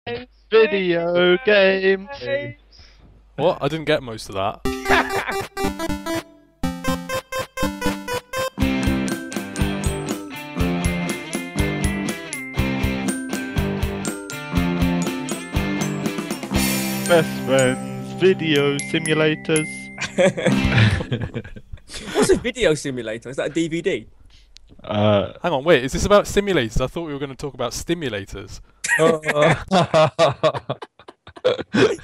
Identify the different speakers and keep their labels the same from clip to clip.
Speaker 1: Video games.
Speaker 2: What? I didn't get most of that.
Speaker 1: Best friends, video simulators.
Speaker 3: What's a video simulator? Is that a DVD?
Speaker 2: Hang on, wait, is this about simulators? I thought we were going to talk about stimulators. I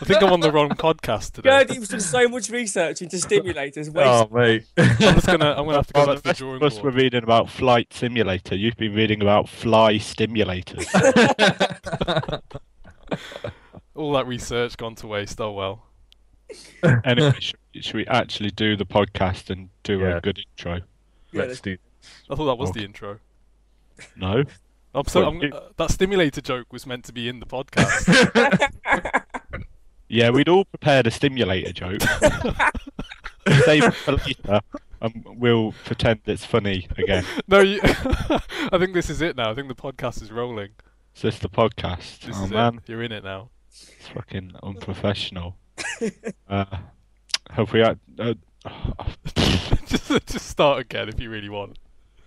Speaker 2: think I'm on the wrong podcast today.
Speaker 3: God, you've done so much research into stimulators.
Speaker 1: Oh, mate.
Speaker 2: I'm gonna have to go back to the
Speaker 1: rest
Speaker 2: drawing
Speaker 1: of us were
Speaker 2: board.
Speaker 1: reading about Flight Simulator. You've been reading about Fly Stimulators.
Speaker 2: All that research gone to waste. Oh well.
Speaker 1: Anyway, should we actually do the podcast and do a good intro?
Speaker 3: Yeah,
Speaker 4: Let's do.
Speaker 2: I thought that was
Speaker 1: Okay.
Speaker 2: the intro.
Speaker 1: No?
Speaker 2: That stimulator joke was meant to be in the podcast.
Speaker 1: Yeah, we'd all prepared a stimulator joke. Save it for later, and we'll pretend it's funny again.
Speaker 2: No, I think this is it now. I think the podcast is rolling.
Speaker 1: Is this the podcast?
Speaker 2: This
Speaker 1: Oh
Speaker 2: is
Speaker 1: man,
Speaker 2: it. You're in it now.
Speaker 1: it's fucking unprofessional. Have we had...
Speaker 2: just start again if you really want.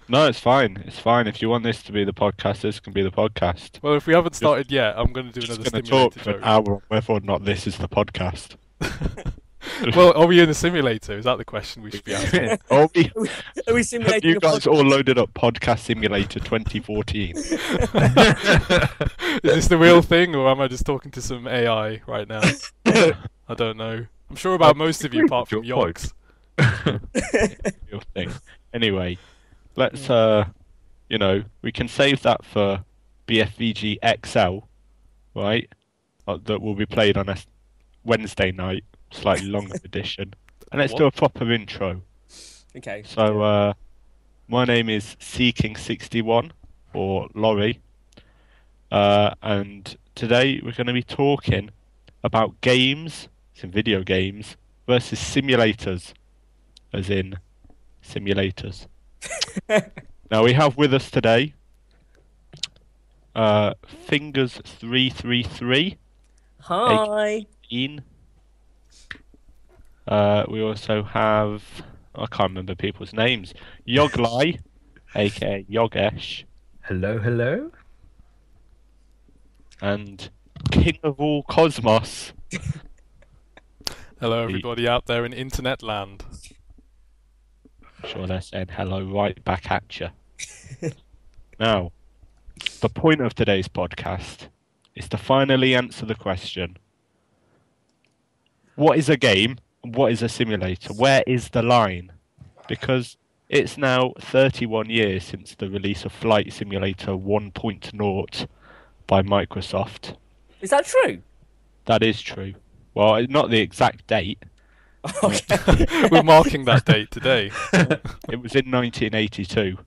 Speaker 1: No, it's fine. It's fine. If you want this to be the podcast, this can be the podcast.
Speaker 2: Well, if we haven't started yet, I'm going to do
Speaker 1: Just
Speaker 2: another
Speaker 1: going to talk
Speaker 2: stimulator
Speaker 1: for an
Speaker 2: joke.
Speaker 1: hour on whether or not this is the podcast.
Speaker 2: Well, are we in a simulator? Is that the question we should be asking?
Speaker 1: Are
Speaker 3: Are we simulating
Speaker 1: you
Speaker 3: a
Speaker 1: guys
Speaker 3: podcast?
Speaker 1: all loaded up Podcast Simulator 2014?
Speaker 2: Is this the real thing, or am I just talking to some AI right now? I don't know. I'm sure about most of you, apart from
Speaker 4: Your point.
Speaker 2: Yogs.
Speaker 1: Real thing. Anyway, let's we can save that for BFVG XL, right? That will be played on a Wednesday night, slightly longer edition. And let's do a proper intro.
Speaker 3: Okay.
Speaker 1: So, my name is Seeking61, or Laurie, and today we're going to be talking about games, some video games, versus simulators, as in simulators. Now we have with us today Fingers333.
Speaker 3: Hi.
Speaker 1: Ian. We also have, I can't remember people's names. Yoglai, aka Yogesh,
Speaker 4: Hello, hello.
Speaker 1: and King of all Cosmos.
Speaker 2: Hello, everybody out there in internet land.
Speaker 1: I'm sure they're saying hello right back at you. Now, the point of today's podcast is to finally answer the question: what is a game and what is a simulator? Where is the line? Because it's now 31 years since the release of Flight Simulator 1.0 by Microsoft.
Speaker 3: Is that true?
Speaker 1: That is true. Well, not the exact date.
Speaker 2: We're marking that date today.
Speaker 1: It was in 1982.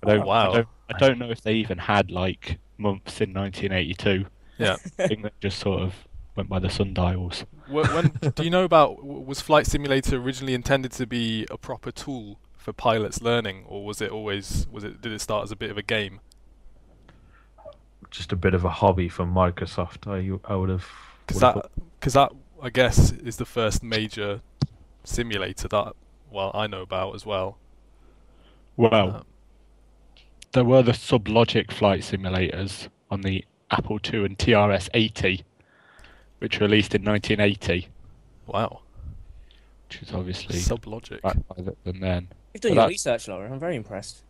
Speaker 2: Wow.
Speaker 1: I don't know if they even had like months in 1982.
Speaker 2: Yeah.
Speaker 1: I think they just sort of went by the sundials.
Speaker 2: When do you know about? Was Flight Simulator originally intended to be a proper tool for pilots learning, or was it always? Did it start as a bit of a game?
Speaker 4: Just a bit of a hobby for Microsoft. I would have.
Speaker 2: Because that I guess is the first major simulator that I know about as well.
Speaker 1: Well, there were the Sublogic flight simulators on the Apple II and TRS-80, which were released in 1980,
Speaker 2: Wow.
Speaker 1: which is obviously
Speaker 2: Sublogic.
Speaker 1: back by them then.
Speaker 3: You've done
Speaker 1: But
Speaker 3: your
Speaker 1: that-
Speaker 3: research, Laura. I'm very impressed.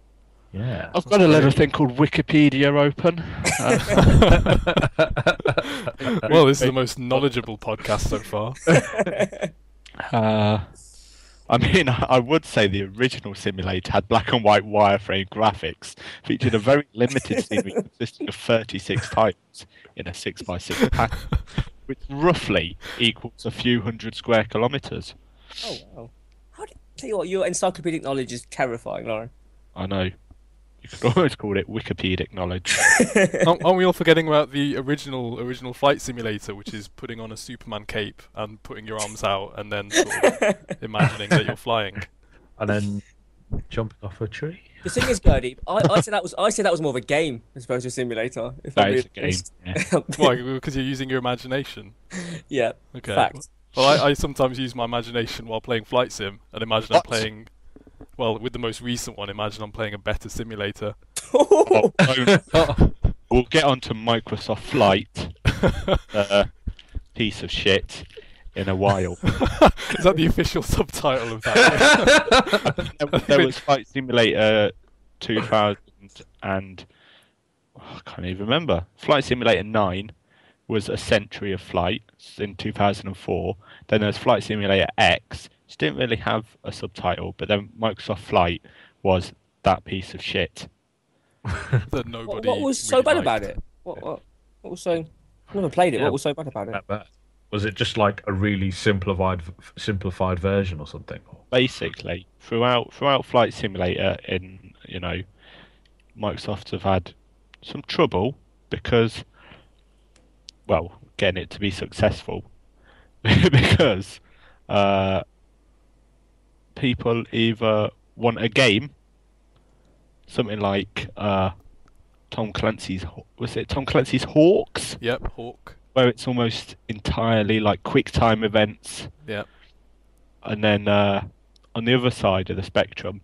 Speaker 4: Yeah.
Speaker 1: I've got a little thing called Wikipedia open.
Speaker 2: Well, this is the most knowledgeable podcast so far.
Speaker 1: I mean, I would say the original simulator had black and white wireframe graphics, featured a very limited scenery consisting of 36 titles in a 6x6 pack, which roughly equals a few hundred square kilometres.
Speaker 3: Oh wow. Tell you what, your encyclopedic knowledge is terrifying, Lauren.
Speaker 1: I know. You could almost call it Wikipedic knowledge.
Speaker 2: Aren't we all forgetting about the original flight simulator, which is putting on a Superman cape and putting your arms out and then sort of imagining that you're flying?
Speaker 4: And then Jumping off a tree.
Speaker 3: The thing is, Gertie, I said that was more of a game as opposed to a simulator. If
Speaker 1: That
Speaker 3: I'm
Speaker 1: is
Speaker 3: being
Speaker 1: a game.
Speaker 3: honest.
Speaker 1: Yeah.
Speaker 2: Why? Because you're using your imagination.
Speaker 3: Yeah,
Speaker 2: Okay.
Speaker 3: fact.
Speaker 2: Well, I sometimes use my imagination while playing Flight Sim, and imagine I'm
Speaker 1: What?
Speaker 2: playing. Well, with the most recent one, imagine I'm playing a better simulator.
Speaker 1: Oh, we'll get on to Microsoft Flight, piece of shit, in a while.
Speaker 2: Is that the official subtitle of that?
Speaker 1: There was Flight Simulator 2000 and I can't even remember. Flight Simulator 9 was a century of flight in 2004. Then there's Flight Simulator X, which didn't really have a subtitle, but then Microsoft Flight was that piece of shit.
Speaker 2: That nobody.
Speaker 3: What was so
Speaker 2: really
Speaker 3: bad
Speaker 2: liked.
Speaker 3: about it? What was so? I never played it.
Speaker 4: Yeah.
Speaker 3: What was so bad about it?
Speaker 4: That bad. Was it just like a really simplified version or something?
Speaker 1: Basically, throughout Flight Simulator, Microsoft have had some trouble because, well, getting it to be successful, because people either want a game, something like Tom Clancy's Hawks,
Speaker 2: Yep, Hawk.
Speaker 1: where it's almost entirely like quick time events.
Speaker 2: Yeah.
Speaker 1: And then on the other side of the spectrum,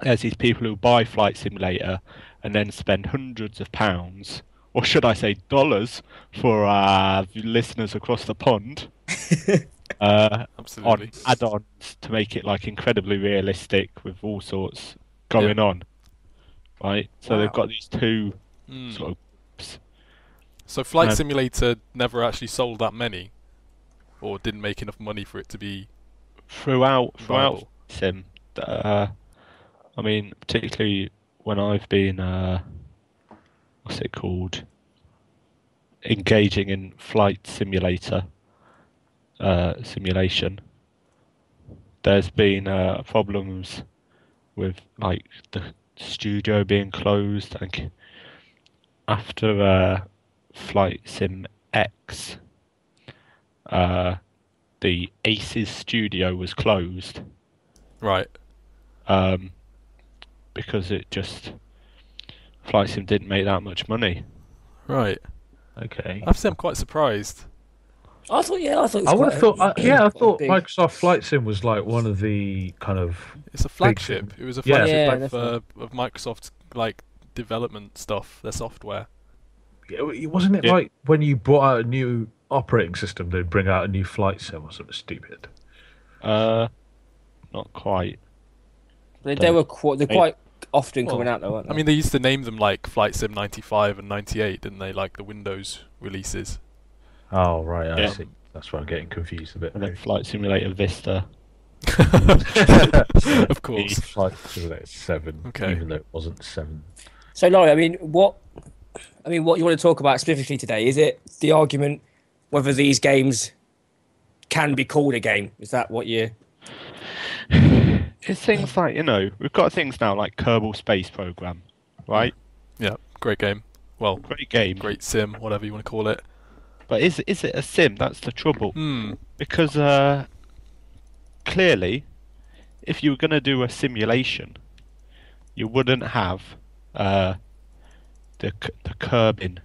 Speaker 1: there's these people who buy Flight Simulator and then spend hundreds of pounds, or should I say dollars, for listeners across the pond, on
Speaker 2: Absolutely.
Speaker 1: add-ons to make it like incredibly realistic with all sorts going on. Right? So they've
Speaker 3: Wow.
Speaker 1: got these two
Speaker 2: Mm.
Speaker 1: sort of groups.
Speaker 2: So Flight
Speaker 1: Um,
Speaker 2: Simulator never actually sold that many, or didn't make enough money for it to be.
Speaker 1: throughout
Speaker 2: Viable.
Speaker 1: Sim. I mean, particularly when I've been what's it called, engaging in flight simulator simulation. There's been problems with like the studio being closed, and after Flight Sim X, the Aces studio was closed
Speaker 2: Right.
Speaker 1: because Flight Sim didn't make that much money.
Speaker 2: Right.
Speaker 4: Okay.
Speaker 2: I have to say I'm quite surprised.
Speaker 3: I thought it was
Speaker 4: I would have thought. I
Speaker 3: quite
Speaker 4: thought
Speaker 3: big.
Speaker 4: Microsoft Flight Sim was like one of the kind of.
Speaker 2: It's a flagship. It was a
Speaker 4: Yeah.
Speaker 2: flagship
Speaker 3: Yeah,
Speaker 2: of Microsoft's like development stuff, their software.
Speaker 4: Wasn't it
Speaker 1: Yeah.
Speaker 4: like when you brought out a new operating system, they'd bring out a new Flight Sim or something stupid?
Speaker 1: Not quite.
Speaker 3: They're
Speaker 1: Don't-
Speaker 3: quite often
Speaker 2: Well,
Speaker 3: coming out though, aren't they?
Speaker 2: I mean, they used to name them like Flight Sim 95 and 98, didn't they? Like the Windows releases.
Speaker 4: Oh right, I
Speaker 1: Yeah.
Speaker 4: see. That's why I'm getting confused a bit.
Speaker 1: And then Flight Simulator Vista.
Speaker 2: Of course.
Speaker 4: Flight Simulator 7,
Speaker 2: Okay.
Speaker 4: even though it wasn't 7.
Speaker 3: So, Laurie, what you want to talk about specifically today? Is it the argument whether these games can be called a game? Is that what you?
Speaker 1: It's things like, we've got things now like Kerbal Space Program, right?
Speaker 2: Yeah, great game. Well,
Speaker 1: Great game.
Speaker 2: great sim, whatever you want to call it.
Speaker 1: But is it a sim? That's the trouble.
Speaker 2: Hmm.
Speaker 1: Because clearly, if you were going to do a simulation, you wouldn't have the Kerbin.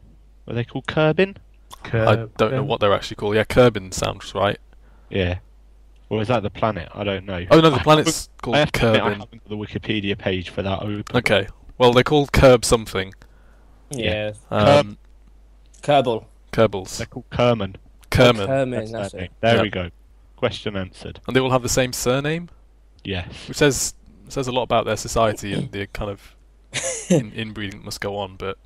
Speaker 1: What are they called? Kerbin?
Speaker 2: I don't know what they're actually called. Yeah, Kerbin sounds right.
Speaker 1: Yeah. Or is that the planet? I don't know.
Speaker 2: Oh no, the
Speaker 1: I
Speaker 2: planet's
Speaker 1: haven't-
Speaker 2: called
Speaker 1: I have to admit, I
Speaker 2: Kerbin.
Speaker 1: haven't got the Wikipedia page for that open.
Speaker 2: Okay. Well, they're called Kerb something.
Speaker 3: Yeah,
Speaker 2: Um,
Speaker 3: Kerbal.
Speaker 2: Kerbals.
Speaker 1: They're called Kerman.
Speaker 2: Kerman.
Speaker 3: Kerman, that's
Speaker 1: their
Speaker 3: it.
Speaker 1: name. There
Speaker 2: Yeah.
Speaker 1: we go. Question answered.
Speaker 2: And they all have the same surname,
Speaker 1: Yes.
Speaker 2: which says a lot about their society and the kind of inbreeding that must go on. But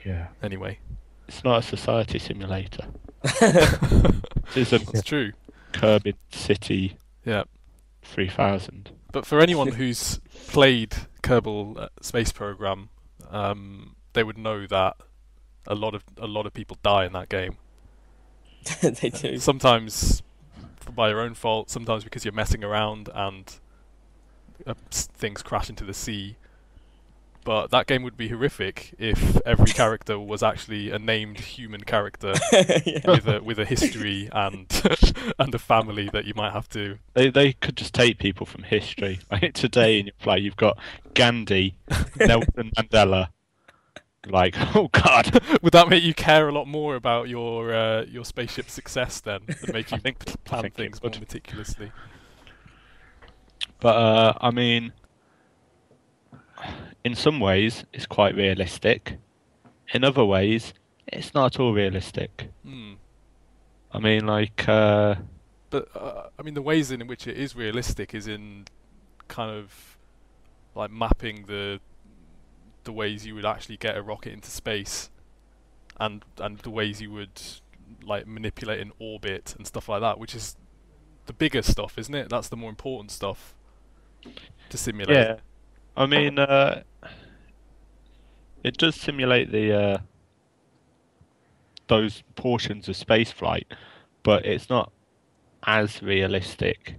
Speaker 4: Yeah.
Speaker 2: anyway,
Speaker 1: It's not a society simulator. It is a
Speaker 2: it's true.
Speaker 1: Kerbin City
Speaker 2: Yeah.
Speaker 1: 3000.
Speaker 2: But for anyone who's played Kerbal Space Program, they would know that a lot of people die in that game.
Speaker 3: They do.
Speaker 2: Sometimes by your own fault, sometimes because you're messing around and things crash into the sea. but that game would be horrific if every character was actually a named human character with a history and and a family that you might have to.
Speaker 1: They could just take people from history. Like today in your play, you've got Gandhi, Nelson Mandela. Like, oh god,
Speaker 2: Would that make you care a lot more about your spaceship success then, and make you plan things more meticulously?
Speaker 1: But I mean, in some ways, it's quite realistic. In other ways, it's not at all realistic. I mean, like,
Speaker 2: but I mean, the ways in which it is realistic is in kind of like mapping the ways you would actually get a rocket into space, and the ways you would like manipulate an orbit and stuff like that, which is the bigger stuff, isn't it? That's the more important stuff to simulate.
Speaker 1: yeah. I mean, it does simulate the those portions of spaceflight, but it's not as realistic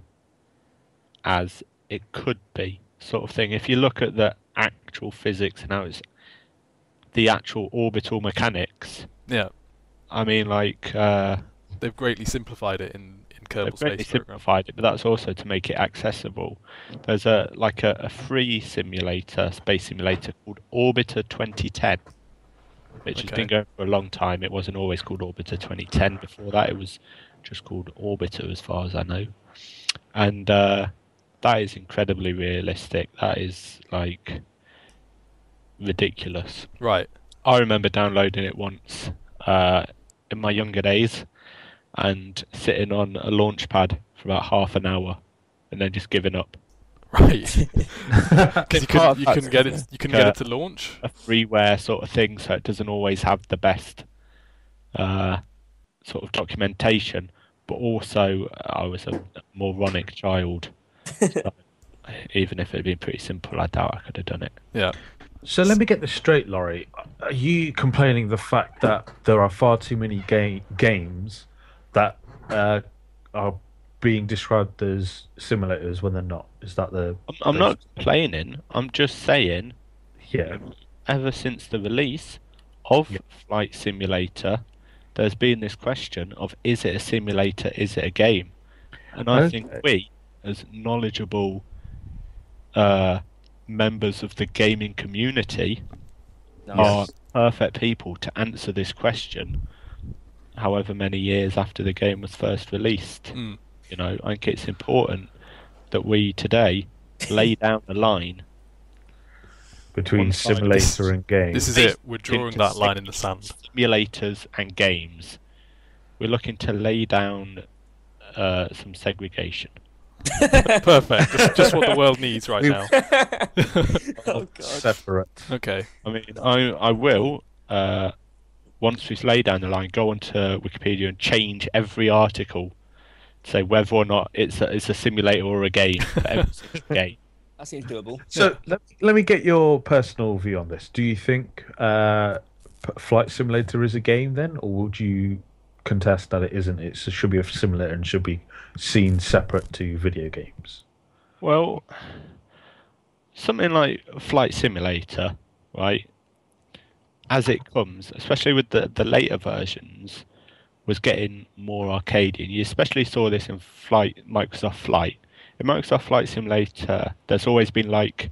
Speaker 1: as it could be, sort of thing. If you look at the actual physics and how it's the actual orbital mechanics,
Speaker 2: Yeah,
Speaker 1: I mean, like,
Speaker 2: they've greatly simplified it in Kerbal
Speaker 1: they've greatly
Speaker 2: Space Program.
Speaker 1: simplified it, but that's also to make it accessible. There's a free simulator, space simulator called Orbiter 2010, which has been going for a long time. It wasn't always called Orbiter 2010. Before that, it was just called Orbiter, as far as I know. And that is incredibly realistic. That is, like, ridiculous.
Speaker 2: Right.
Speaker 1: I remember downloading it once in my younger days and sitting on a launch pad for about half an hour and then just giving up.
Speaker 2: Right. Because you couldn't get it to launch.
Speaker 1: A freeware sort of thing, so it doesn't always have the best sort of documentation. But also, I was a moronic child. So even if it had been pretty simple, I doubt I could have done it.
Speaker 2: Yeah.
Speaker 4: So let me get this straight, Laurie. Are you complaining the fact that there are far too many games that are being described as simulators when they're not? Is that the...
Speaker 1: I'm not complaining. I'm just saying,
Speaker 4: Yeah.
Speaker 1: ever since the release of Flight Simulator, there's been this question of, is it a simulator, is it a game? And I think we, as knowledgeable members of the gaming community, are perfect people to answer this question, however many years after the game was first released. You know, I think it's important that we today lay down the line
Speaker 4: Between simulator and game.
Speaker 2: This is it. We're drawing that line in the sand.
Speaker 1: Simulators and games. We're looking to lay down some segregation.
Speaker 2: Perfect. Just what the world needs right now.
Speaker 3: Oh, God.
Speaker 4: Separate.
Speaker 2: Okay.
Speaker 1: I mean, I will, once we lay down the line, go onto Wikipedia and change every article to say whether or not it's a simulator or a game for every single game.
Speaker 3: That seems doable.
Speaker 4: So let me get your personal view on this. Do you think Flight Simulator is a game then, or would you contest that it isn't? It should be a simulator and should be seen separate to video games.
Speaker 1: Well, something like Flight Simulator, right? As it comes, especially with the later versions, was getting more arcadey. You especially saw this in Microsoft Flight. In Microsoft Flight Simulator, there's always been like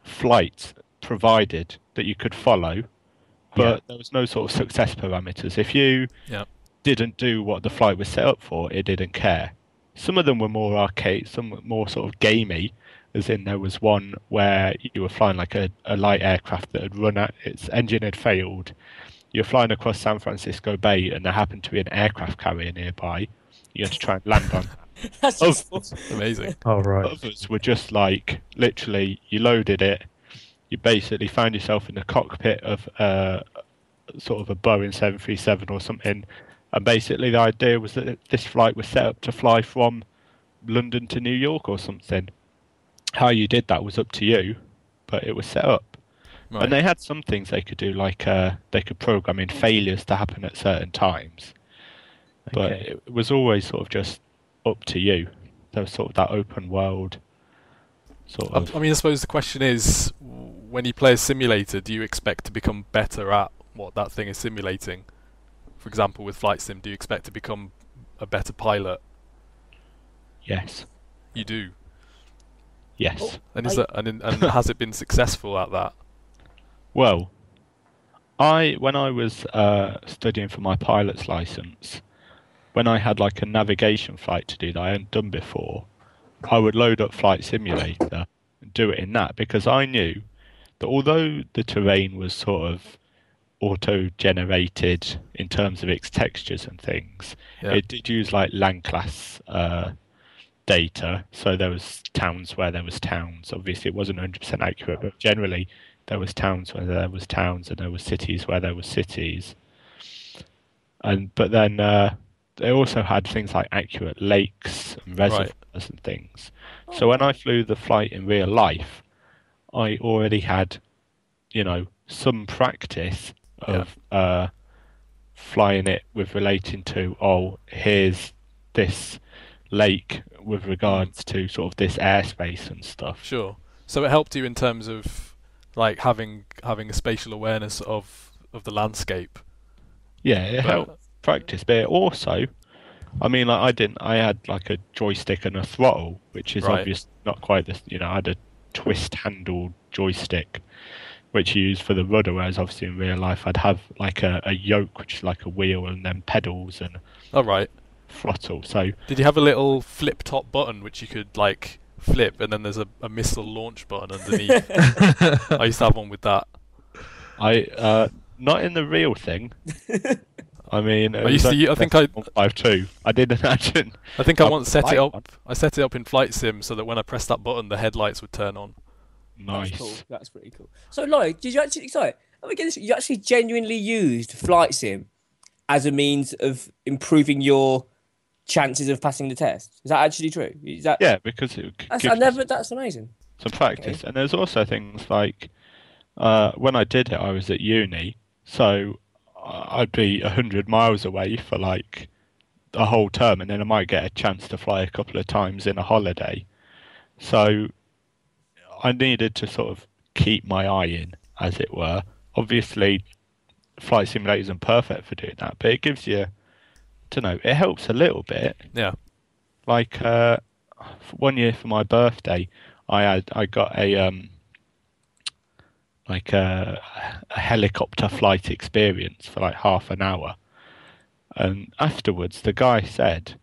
Speaker 1: flights provided that you could follow, but there was no sort of success parameters. If you didn't do what the flight was set up for, it didn't care. Some of them were more arcade, some were more sort of gamey, as in there was one where you were flying like a light aircraft that had run out, its engine had failed. You're flying across San Francisco Bay and there happened to be an aircraft carrier nearby. You had to try and land on that.
Speaker 3: That's just
Speaker 2: Amazing.
Speaker 4: Oh, right.
Speaker 1: Others were just like, literally, you loaded it, you basically found yourself in the cockpit of sort of a Boeing 737 or something, and basically the idea was that this flight was set up to fly from London to New York or something. How you did that was up to you, but it was set up.
Speaker 2: Right.
Speaker 1: And they had some things they could do, like they could program in failures to happen at certain times. But it was always sort of just up to you. There was sort of that open world sort of...
Speaker 2: I mean, I suppose the question is, when you play a simulator, do you expect to become better at what that thing is simulating? For example, with Flight Sim, do you expect to become a better pilot?
Speaker 1: Yes.
Speaker 2: You do.
Speaker 1: Yes.
Speaker 2: And and has it been successful at that?
Speaker 1: Well, when I was studying for my pilot's license, when I had like a navigation flight to do that I hadn't done before, I would load up Flight Simulator and do it in that, because I knew that although the terrain was sort of auto-generated in terms of its textures and things, it did use like land class data. So there was towns where there was towns. Obviously, it wasn't 100% accurate, but generally there was towns where there was towns, and there was cities where there was cities. But then they also had things like accurate lakes and reservoirs and things. So when I flew the flight in real life, I already had, some practice of flying it with relating to, here's this lake with regards to sort of this airspace and stuff.
Speaker 2: Sure. So it helped you in terms of like having a spatial awareness of the landscape.
Speaker 1: Yeah, it helped practice, but it also, I had like a joystick and a throttle, which is obviously not quite this. I had a twist-handled joystick, which you use for the rudder, whereas obviously in real life I'd have like a yoke, which is like a wheel, and then pedals and throttle. So
Speaker 2: did you have a little flip-top button which you could like flip, and then there's a missile launch button underneath? I used to have one with that.
Speaker 1: Not in the real thing. I think I didn't imagine.
Speaker 2: I think I once set it up. I set it up in Flight Sim so that when I pressed that button, the headlights would turn on.
Speaker 1: Nice.
Speaker 3: That's cool. That's pretty cool. So, Lloyd, did you actually? Sorry, let me get this. You actually genuinely used Flight Sim as a means of improving your chances of passing the test. Is that actually true? Is that?
Speaker 1: Yeah, because
Speaker 3: that's amazing.
Speaker 1: Some practice, and there's also things like when I did it, I was at uni, so I'd be 100 miles away for like a whole term, and then I might get a chance to fly a couple of times in a holiday. So I needed to sort of keep my eye in, as it were. Obviously, Flight Simulator isn't perfect for doing that, but it gives you, it helps a little bit.
Speaker 2: Yeah.
Speaker 1: Like 1 year for my birthday, I got a helicopter flight experience for like half an hour, and afterwards the guy said,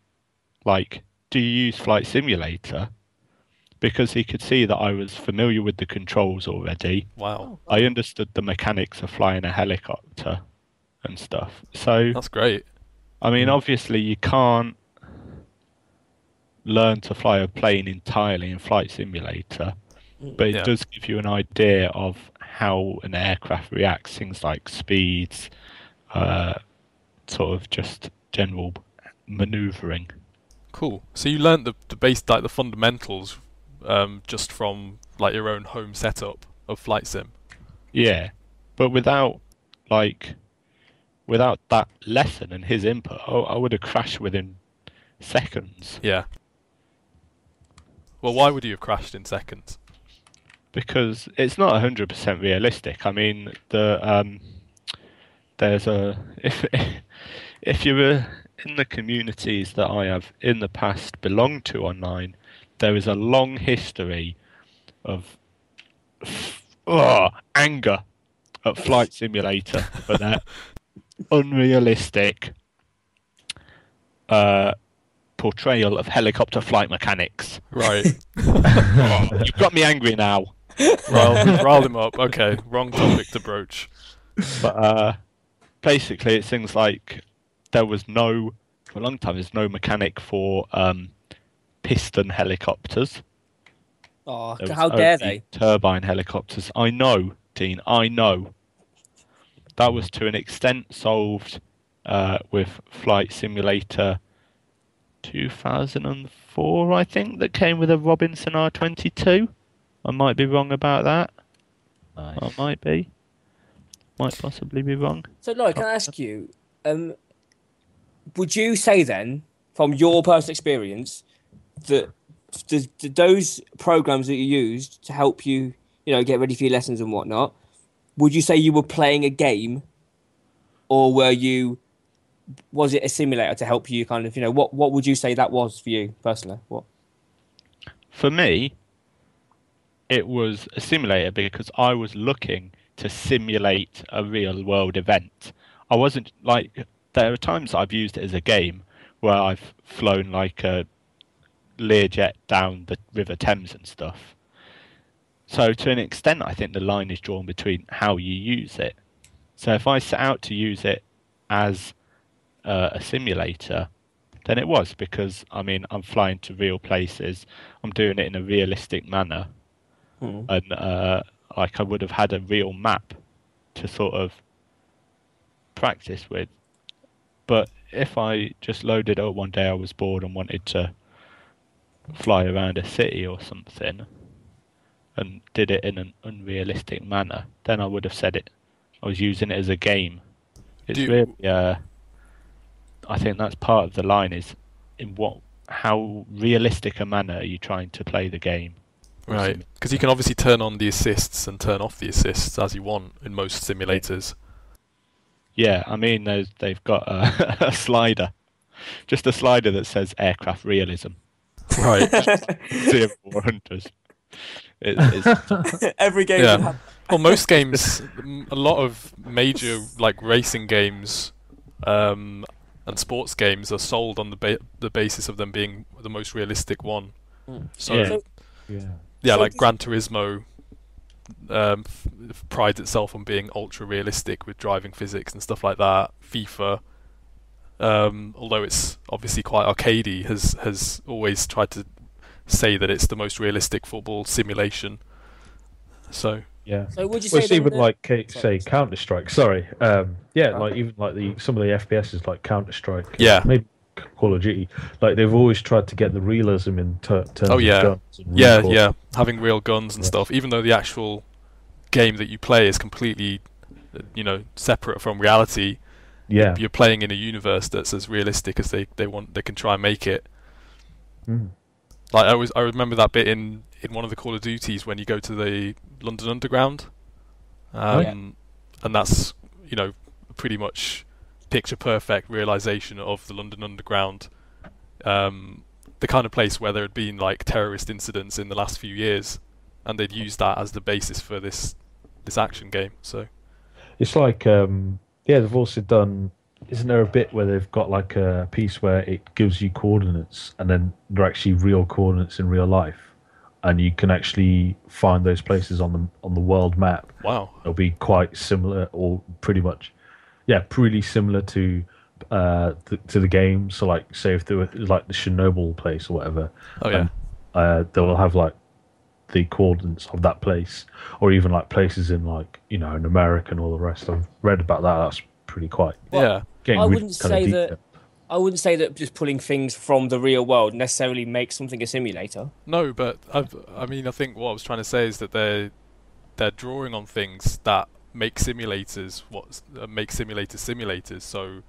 Speaker 1: like, do you use Flight Simulator? Because he could see that I was familiar with the controls already.
Speaker 2: Wow.
Speaker 1: I understood the mechanics of flying a helicopter and stuff. So
Speaker 2: that's great.
Speaker 1: Obviously you can't learn to fly a plane entirely in Flight Simulator, but it does give you an idea of how an aircraft reacts, things like speeds, sort of just general manoeuvring.
Speaker 2: Cool. So you learnt the base, like the fundamentals, just from like your own home setup of Flight Sim.
Speaker 1: Yeah, but without that lesson and his input, I would have crashed within seconds.
Speaker 2: Yeah. Well, why would you have crashed in seconds?
Speaker 1: Because it's not 100% realistic. There's if you were in the communities that I have in the past belonged to online, there is a long history of anger at Flight Simulator for that unrealistic portrayal of helicopter flight mechanics.
Speaker 2: Right.
Speaker 1: You've got me angry now.
Speaker 2: Well, we've riled him up. Okay, wrong topic to broach.
Speaker 1: But basically, it's things like for a long time, there's no mechanic for piston helicopters.
Speaker 3: Oh, how dare they?
Speaker 1: Turbine helicopters. I know, Dean, I know. That was to an extent solved with Flight Simulator 2004, I think, that came with a Robinson R22. I might be wrong about that.
Speaker 4: Nice.
Speaker 1: I might be. Might possibly be wrong.
Speaker 3: So, Lloyd, can I ask you, would you say then, from your personal experience, that those programs that you used to help you get ready for your lessons and whatnot. Would you say you were playing a game, or was it a simulator to help you kind of, what would you say that was for you personally? What?
Speaker 1: For me, it was a simulator because I was looking to simulate a real world event. I wasn't like, there are times I've used it as a game where I've flown like a Learjet down the River Thames and stuff. So to an extent, I think the line is drawn between how you use it. So if I set out to use it as a simulator, then it was because, I mean, I'm flying to real places. I'm doing it in a realistic manner. And like I would have had a real map to sort of practice with. But if I just loaded up one day, I was bored and wanted to fly around a city or something and did it in an unrealistic manner, then I would have said it. I was using it as a game. It's really, I think that's part of the line is how realistic a manner are you trying to play the game.
Speaker 2: Right, because you can obviously turn on the assists and turn off the assists as you want in most simulators.
Speaker 1: Yeah, I mean, they've got a slider, just a slider that says aircraft realism.
Speaker 2: Right.
Speaker 1: Zero hunters. It's
Speaker 3: Every game.
Speaker 2: Yeah. Well, most games, a lot of major like racing games and sports games are sold on the basis of them being the most realistic one. So like Gran Turismo prides itself on being ultra realistic with driving physics and stuff like that. FIFA, although it's obviously quite arcadey, has always tried to say that it's the most realistic football simulation. So
Speaker 3: So would you
Speaker 4: Well,
Speaker 3: say
Speaker 4: it's even
Speaker 3: then
Speaker 4: like say Counter Strike. Sorry, like even like some of the FPSs like Counter Strike.
Speaker 2: Yeah.
Speaker 4: Maybe Call of Duty. Like they've always tried to get the realism in terms of guns. And recoil.
Speaker 2: having real guns and stuff. Even though the actual game that you play is completely, separate from reality.
Speaker 4: Yeah.
Speaker 2: You're playing in a universe that's as realistic as they can try and make it. Like I remember that bit in one of the Call of Duties when you go to the London Underground, and that's pretty much picture perfect realization of the London Underground, the kind of place where there had been like terrorist incidents in the last few years, and they'd used that as the basis for this action game. So
Speaker 4: it's like they've also done. Isn't there a bit where they've got like a piece where it gives you coordinates and then they're actually real coordinates in real life, and you can actually find those places on the world map.
Speaker 2: Wow,
Speaker 4: it'll be quite similar or pretty much, pretty similar to the game. So like, say if there were like the Chernobyl place or whatever, they will have like the coordinates of that place, or even like places in like in America and all the rest. I've read about that. That's pretty quite.
Speaker 3: I wouldn't say that just pulling things from the real world necessarily makes something a simulator.
Speaker 2: No, but I think what I was trying to say is that they're drawing on things that make simulators simulators. So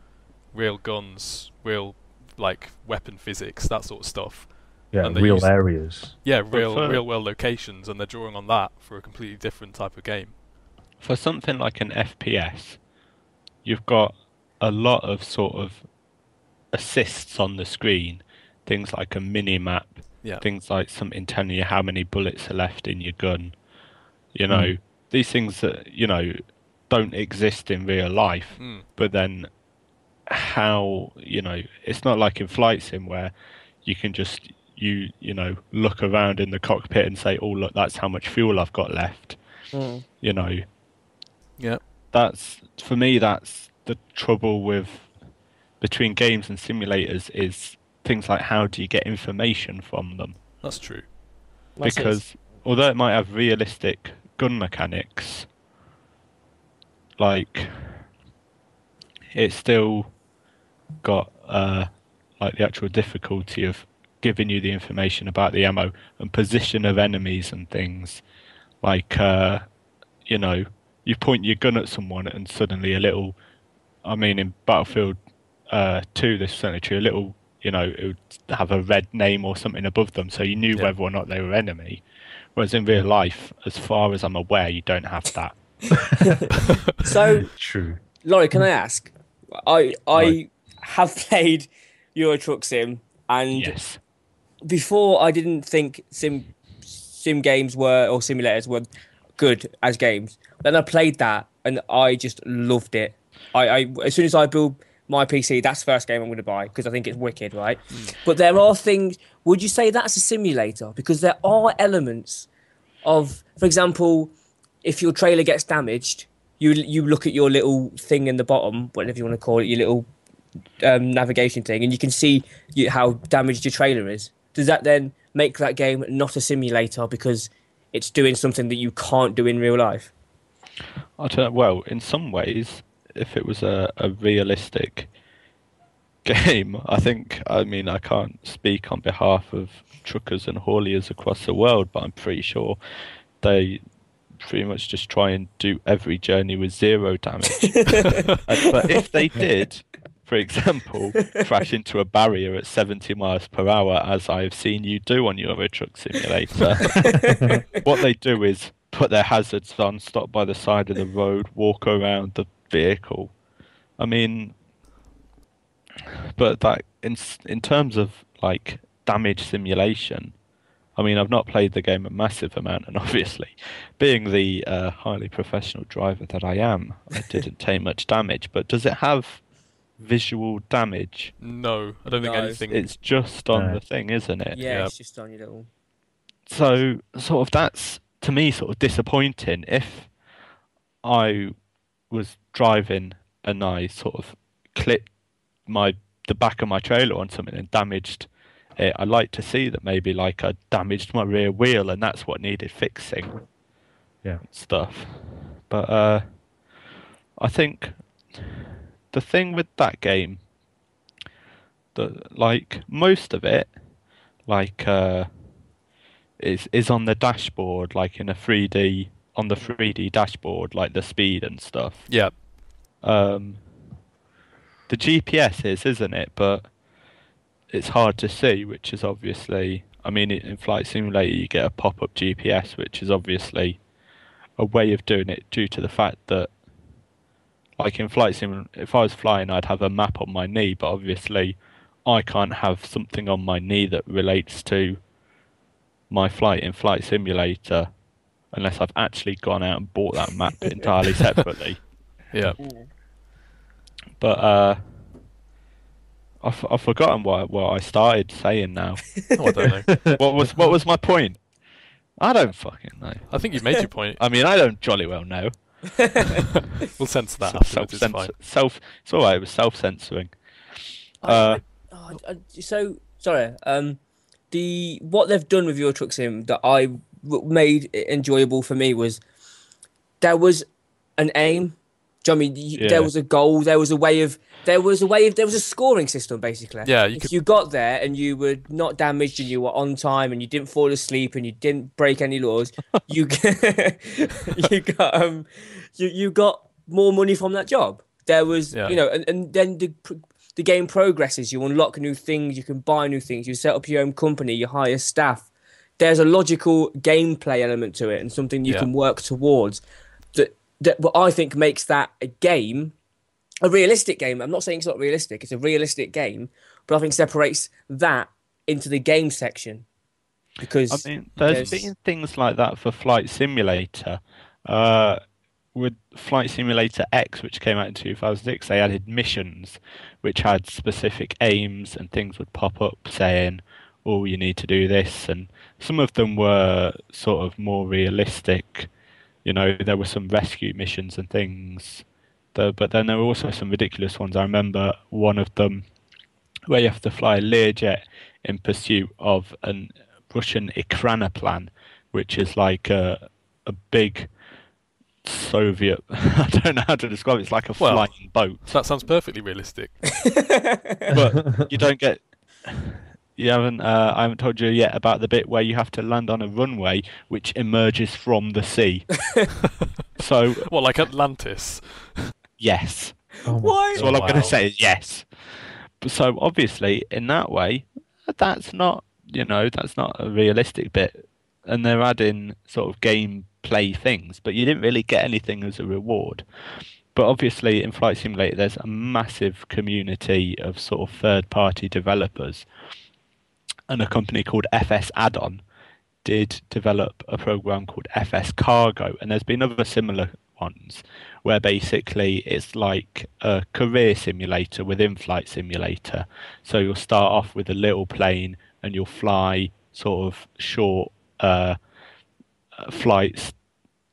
Speaker 2: real guns, real like weapon physics, that sort of stuff.
Speaker 4: Yeah, and real areas.
Speaker 2: Yeah, real world locations, and they're drawing on that for a completely different type of game.
Speaker 1: For something like an FPS, you've got a lot of sort of assists on the screen, things like a mini map, things like something telling you how many bullets are left in your gun. These things that don't exist in real life, but then how it's not like in flight sim where you can just look around in the cockpit and say, oh look, that's how much fuel I've got left. That's, for me, that's the trouble between games and simulators, is things like how do you get information from them.
Speaker 2: That's true.
Speaker 1: Because although it might have realistic gun mechanics, like it's still got like the actual difficulty of giving you the information about the ammo and position of enemies and things. Like you point your gun at someone and suddenly in Battlefield 2, this is certainly true, a little, it would have a red name or something above them, so you knew whether or not they were enemy. Whereas in real life, as far as I'm aware, you don't have that.
Speaker 3: So,
Speaker 4: True.
Speaker 3: Laurie, can I ask? I
Speaker 4: Right.
Speaker 3: have played Euro Truck Sim, and
Speaker 1: Yes.
Speaker 3: before I didn't think sim games were, or simulators were, good as games. Then I played that and I just loved it. I as soon as I build my PC, that's the first game I'm going to buy because I think it's wicked, right? But there are things. Would you say that's a simulator? Because there are elements of, for example, if your trailer gets damaged, you look at your little thing in the bottom, whatever you want to call it, your little navigation thing, and you can see how damaged your trailer is. Does that then make that game not a simulator because it's doing something that you can't do in real life?
Speaker 1: I don't know. Well, in some ways, if it was a realistic game, I mean, I can't speak on behalf of truckers and hauliers across the world, but I'm pretty sure they pretty much just try and do every journey with zero damage. But if they did, for example, crash into a barrier at 70 miles per hour, as I have seen you do on Euro Truck Simulator, what they do is put their hazards on, stop by the side of the road, walk around the vehicle. I mean, but that in terms of like damage simulation, I mean, I've not played the game a massive amount, and obviously, being the highly professional driver that I am, I didn't take much damage. But does it have visual damage?
Speaker 2: No, I don't think
Speaker 3: No.
Speaker 2: anything.
Speaker 1: It's just on
Speaker 4: No.
Speaker 1: the thing, isn't it?
Speaker 3: Yeah,
Speaker 2: Yeah.
Speaker 3: it's just on your little.
Speaker 1: So, sort of, that's to me sort of disappointing. If I was driving and I sort of clipped the back of my trailer on something and damaged it, I'd like to see that maybe like I damaged my rear wheel and that's what needed fixing.
Speaker 4: Yeah.
Speaker 1: Stuff. But I think the thing with that game, like most of it, like is on the dashboard, like in a 3D on the 3D dashboard, like the speed and stuff.
Speaker 2: Yeah,
Speaker 1: The GPS isn't it? But it's hard to see, which is obviously, I mean, in Flight Simulator you get a pop-up GPS, which is obviously a way of doing it due to the fact that, like in Flight Sim, if I was flying, I'd have a map on my knee, but obviously I can't have something on my knee that relates to my flight in Flight Simulator unless I've actually gone out and bought that map entirely separately.
Speaker 2: yeah.
Speaker 1: But I've forgotten what I started saying now.
Speaker 2: Oh, I don't know.
Speaker 1: What was my point? I don't fucking know.
Speaker 2: I think you've made your point.
Speaker 1: I mean, I don't jolly well know.
Speaker 2: We'll censor that afterwards. It's fine.
Speaker 1: It's all right. It was self-censoring.
Speaker 3: So sorry. What they've done with Euro Truck Sim that made it enjoyable for me was there was an aim. Do you know what I mean? There was a goal. There was a scoring system basically.
Speaker 2: Yeah,
Speaker 3: if you got there and you were not damaged and you were on time and you didn't fall asleep and you didn't break any laws, you got more money from that job. There was, and then the game progresses. You unlock new things. You can buy new things. You set up your own company. You hire staff. There's a logical gameplay element to it and something you can work towards. That what I think makes that a game, a realistic game. I'm not saying it's not realistic. It's a realistic game, but I think separates that into the game section. Because
Speaker 1: I mean, there's been things like that for Flight Simulator. With Flight Simulator X, which came out in 2006, they added missions which had specific aims and things would pop up saying, oh, you need to do this. And some of them were sort of more realistic. You know, there were some rescue missions and things. But then there were also some ridiculous ones. I remember one of them where you have to fly a Learjet in pursuit of a Russian Ikranoplan, which is like a big Soviet. I don't know how to describe it. It's like a flying boat.
Speaker 2: That sounds perfectly realistic.
Speaker 1: But you don't get. You haven't. I haven't told you yet about the bit where you have to land on a runway which emerges from the sea. So.
Speaker 2: What, like Atlantis?
Speaker 1: Yes.
Speaker 3: Why?
Speaker 1: So all I'm going to say is yes. So obviously, in that way, that's not a realistic bit. and they're adding sort of gameplay things, but you didn't really get anything as a reward. But obviously, in Flight Simulator, there's a massive community of sort of third-party developers, and a company called FS Add-on did develop a program called FS Cargo, and there's been other similar ones where basically it's like a career simulator within Flight Simulator. So you'll start off with a little plane and you'll fly sort of short flights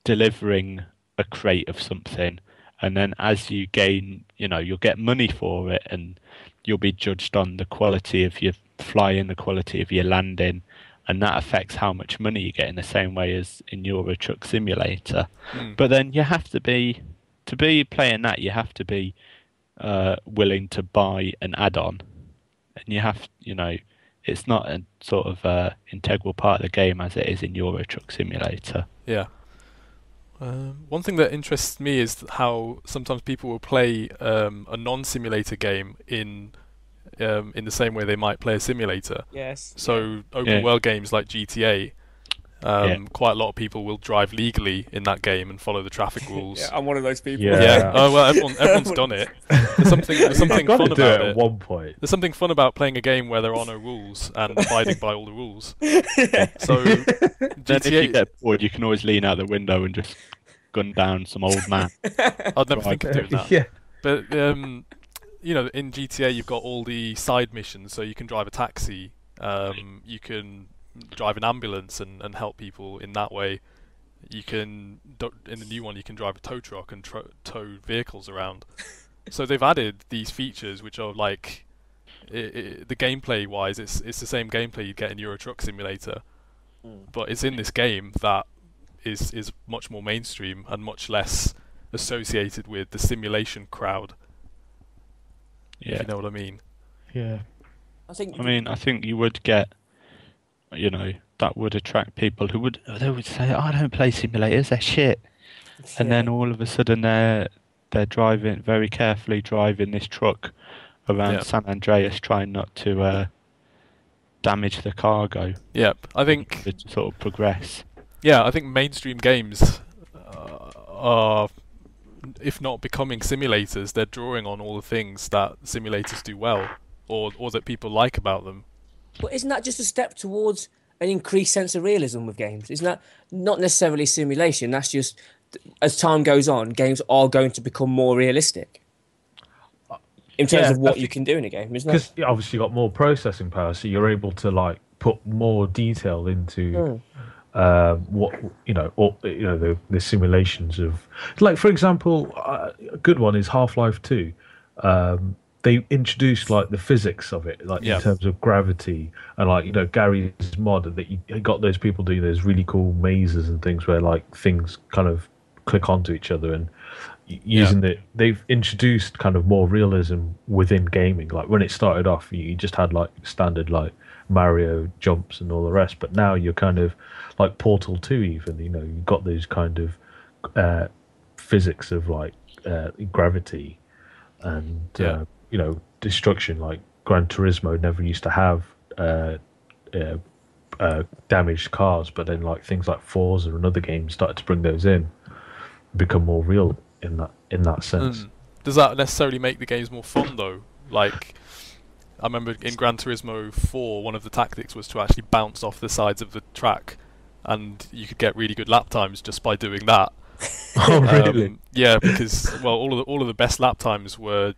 Speaker 1: delivering a crate of something, and then as you gain, you'll get money for it, and you'll be judged on the quality of your flying, the quality of your landing, and that affects how much money you get in the same way as in Euro Truck Simulator. But then you have to be playing that, you have to be willing to buy an add-on, and you have, it's not a sort of integral part of the game as it is in Euro Truck Simulator.
Speaker 2: Yeah. One thing that interests me is how sometimes people will play a non-simulator game in the same way they might play a simulator.
Speaker 3: Yes.
Speaker 2: So open world games like GTA, quite a lot of people will drive legally in that game and follow the traffic rules.
Speaker 3: Yeah, I'm one of those people.
Speaker 2: Yeah. Oh well, everyone's done it. There's something fun about it.
Speaker 4: At one point.
Speaker 2: There's something fun about playing a game where there are no rules and abiding by all the rules. So
Speaker 1: Then if you get bored, you can always lean out the window and just gun down some old man.
Speaker 2: I'd never think of doing that.
Speaker 4: Yeah.
Speaker 2: But in GTA you've got all the side missions, so you can drive a taxi, you can drive an ambulance and help people in that way. You can, in the new one, you can drive a tow truck and tow vehicles around. So they've added these features which are like, the gameplay wise, it's the same gameplay you get in Euro Truck Simulator, but it's in this game that is much more mainstream and much less associated with the simulation crowd.
Speaker 1: Yeah.
Speaker 2: If you know what I mean.
Speaker 4: Yeah.
Speaker 1: I think you would get, that would attract people who would say, I don't play simulators, they're shit. And then all of a sudden they're driving, very carefully driving this truck around San Andreas, trying not to damage the cargo.
Speaker 2: Yep, I think
Speaker 1: to sort of progress.
Speaker 2: Yeah, I think mainstream games are, if not becoming simulators, they're drawing on all the things that simulators do well, or that people like about them.
Speaker 3: But isn't that just a step towards an increased sense of realism with games? Isn't that not necessarily simulation? That's just, as time goes on, games are going to become more realistic in terms of what you can do in a game, isn't it?
Speaker 4: Because obviously you've got more processing power, so you're able to put more detail into the simulations of, for example, a good one is Half-Life 2. They introduced the physics of it, in terms of gravity, and Gary's mod that you got those people doing those really cool mazes and things where things kind of click onto each other, and using they've introduced kind of more realism within gaming. When it started off, you just had standard Mario jumps and all the rest, but now you're kind of Portal 2 even, you've got those kind of physics of gravity and destruction. Gran Turismo never used to have damaged cars, but then things like Forza and other games started to bring those in, become more real in that sense.
Speaker 2: Does that necessarily make the games more fun though? I remember in Gran Turismo 4, one of the tactics was to actually bounce off the sides of the track, and you could get really good lap times just by doing that.
Speaker 4: Oh, really?
Speaker 2: Yeah, because all of the best lap times were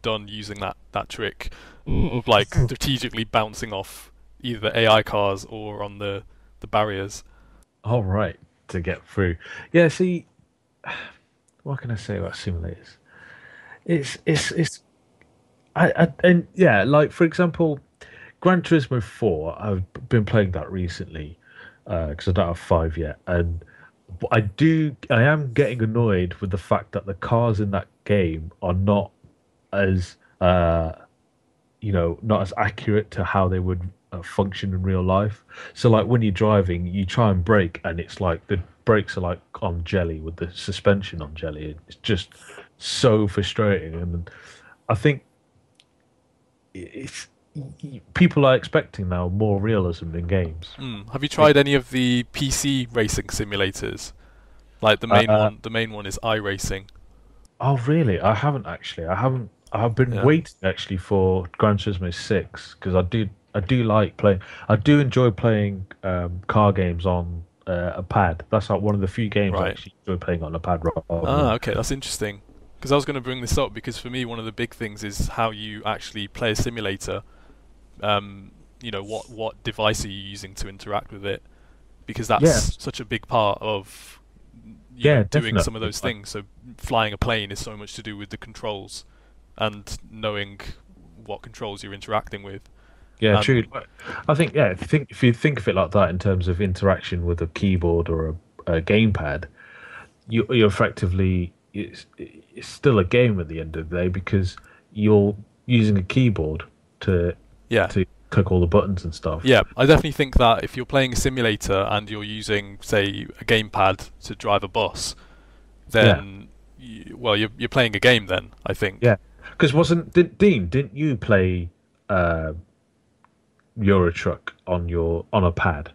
Speaker 2: done using that trick of strategically bouncing off either the AI cars or on the barriers.
Speaker 4: All right, to get through. Yeah, see, what can I say about simulators? For example, Gran Turismo 4, I've been playing that recently because I don't have 5 yet, and I am getting annoyed with the fact that the cars in that game are not as not as accurate to how they would function in real life. So when you're driving, you try and brake, and it's the brakes are on jelly with the suspension on jelly. It's just so frustrating, and I think people are expecting now more realism in games.
Speaker 2: Have you tried any of the PC racing simulators? Like the main one is iRacing.
Speaker 4: Oh, really? I haven't actually. I haven't. I've been
Speaker 2: Yeah.
Speaker 4: waiting actually for Gran Turismo 6 because I do like playing. I do enjoy playing car games on a pad. That's like one of the few games I
Speaker 2: Right.
Speaker 4: actually enjoy playing on a pad rather
Speaker 2: Ah,
Speaker 4: than.
Speaker 2: okay, that's interesting. Because I was going to bring this up because for me, one of the big things is how you actually play a simulator. What device are you using to interact with it? Because
Speaker 4: Yeah,
Speaker 2: that's such a big part of
Speaker 4: yeah,
Speaker 2: doing some of
Speaker 4: definitely.
Speaker 2: those things. So flying a plane is so much to do with the controls and knowing what controls you're interacting with.
Speaker 4: Yeah, true.
Speaker 2: And
Speaker 4: I think if you think of it like that in terms of interaction with a keyboard or a gamepad, you're effectively it's still a game at the end of the day because you're using a keyboard to
Speaker 2: yeah,
Speaker 4: to click all the buttons and stuff.
Speaker 2: yeah, I definitely think that if you're playing a simulator and you're using, say, a gamepad to drive a bus,
Speaker 4: Yeah,
Speaker 2: then you're playing a game. Then I think.
Speaker 4: yeah. Because Dean, didn't you play uh, Euro Truck on a pad?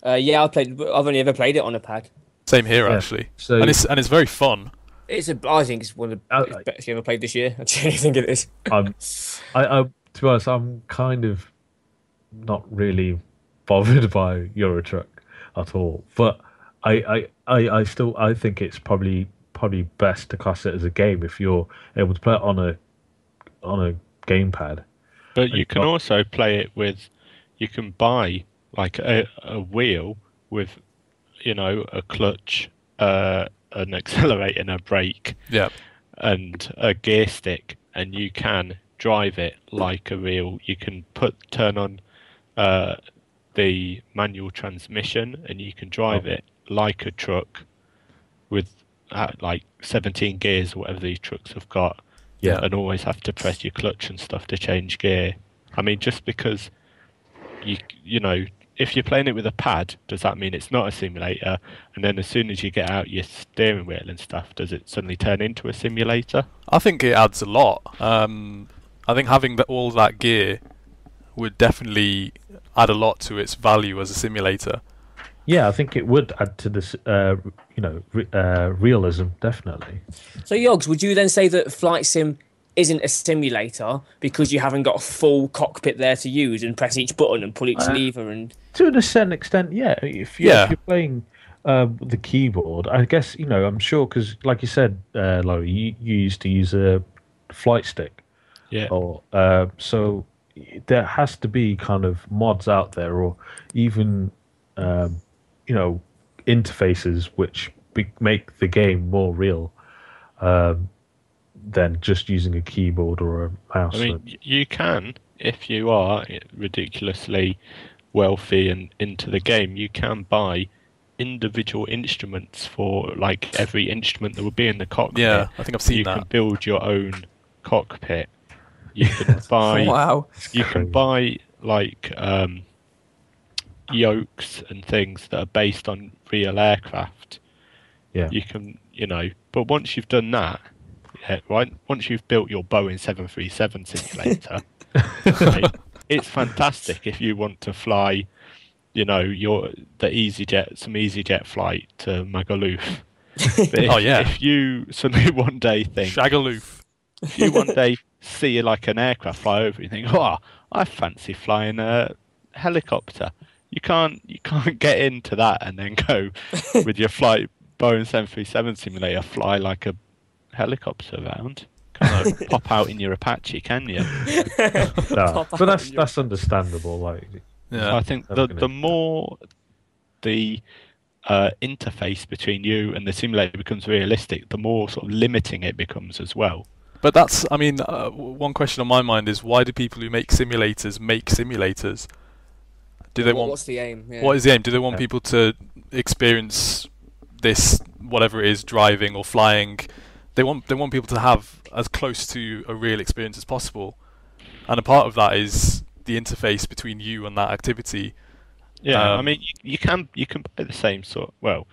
Speaker 3: Yeah, I've only ever played it on a pad.
Speaker 2: Same here,
Speaker 4: Yeah.
Speaker 2: actually,
Speaker 4: So
Speaker 2: and it's very fun.
Speaker 3: I think it's one of
Speaker 4: I,
Speaker 3: the best game I've played this year. I genuinely think it is.
Speaker 4: I'm to be honest, I'm kind of not really bothered by Euro Truck at all. But I think it's probably best to class it as a game if you're able to play it on a gamepad.
Speaker 1: But
Speaker 4: And
Speaker 1: you
Speaker 4: you've
Speaker 1: can
Speaker 4: got-
Speaker 1: also play it with, you can buy like a wheel with, a clutch, an accelerator and a brake
Speaker 2: Yeah,
Speaker 1: and a gear stick, and you can drive it like a real. You can turn on uh, the manual transmission, and you can drive
Speaker 4: Oh,
Speaker 1: it like a truck with like 17 gears or whatever these trucks have got,
Speaker 2: yeah.
Speaker 1: and always have to press your clutch and stuff to change gear. I mean, just because you know, if you're playing it with a pad, does that mean it's not a simulator? And then as soon as you get out your steering wheel and stuff, does it suddenly turn into a simulator?
Speaker 2: I think it adds a lot. I think having all that gear would definitely add a lot to its value as a simulator.
Speaker 4: yeah, I think it would add to this, realism definitely.
Speaker 3: So, Yogs, would you then say that Flight Sim isn't a simulator because you haven't got a full cockpit there to use and press each button and pull each
Speaker 4: Uh,
Speaker 3: lever and
Speaker 4: To a certain extent, yeah. If you're playing the keyboard, I guess I'm sure because, like you said, Laurie, you used to use a flight stick,
Speaker 1: Yeah.
Speaker 4: or so there has to be kind of mods out there, or even um, interfaces which make the game more real than just using a keyboard or a mouse.
Speaker 1: I mean, you can, if you are ridiculously wealthy and into the game, you can buy individual instruments for like every instrument that would be in the cockpit.
Speaker 2: Yeah, I think I've seen
Speaker 1: You
Speaker 2: that.
Speaker 1: can build your own cockpit. You can buy.
Speaker 3: wow.
Speaker 1: You can buy like yokes and things that are based on real aircraft.
Speaker 4: Yeah.
Speaker 1: You can, but once you've done that, yeah, right. Once you've built your Boeing 737 simulator, right, it's fantastic if you want to fly, some EasyJet flight to Magaluf. But
Speaker 2: Oh, yeah.
Speaker 1: If you suddenly one day think,
Speaker 2: Shagaloof.
Speaker 1: if you one day see like an aircraft fly over, you think, oh, I fancy flying a helicopter. You can't get into that and then go with your Boeing 737 simulator, fly like a helicopter around. Can't pop out in your Apache, can you?
Speaker 4: No, but that's understandable. Like,
Speaker 2: Yeah.
Speaker 1: I think the more the interface between you and the simulator becomes realistic, the more sort of limiting it becomes as well.
Speaker 2: But one question on my mind is why do people who make simulators make simulators? Do they want?
Speaker 3: What's the aim? Yeah.
Speaker 2: What is the aim? Do they want
Speaker 4: Yeah.
Speaker 2: people to experience this, whatever it is, driving or flying? They want people to have as close to a real experience as possible, and a part of that is the interface between you and that activity.
Speaker 1: Yeah, I
Speaker 2: Um,
Speaker 1: mean, you can buy the same sort. Well,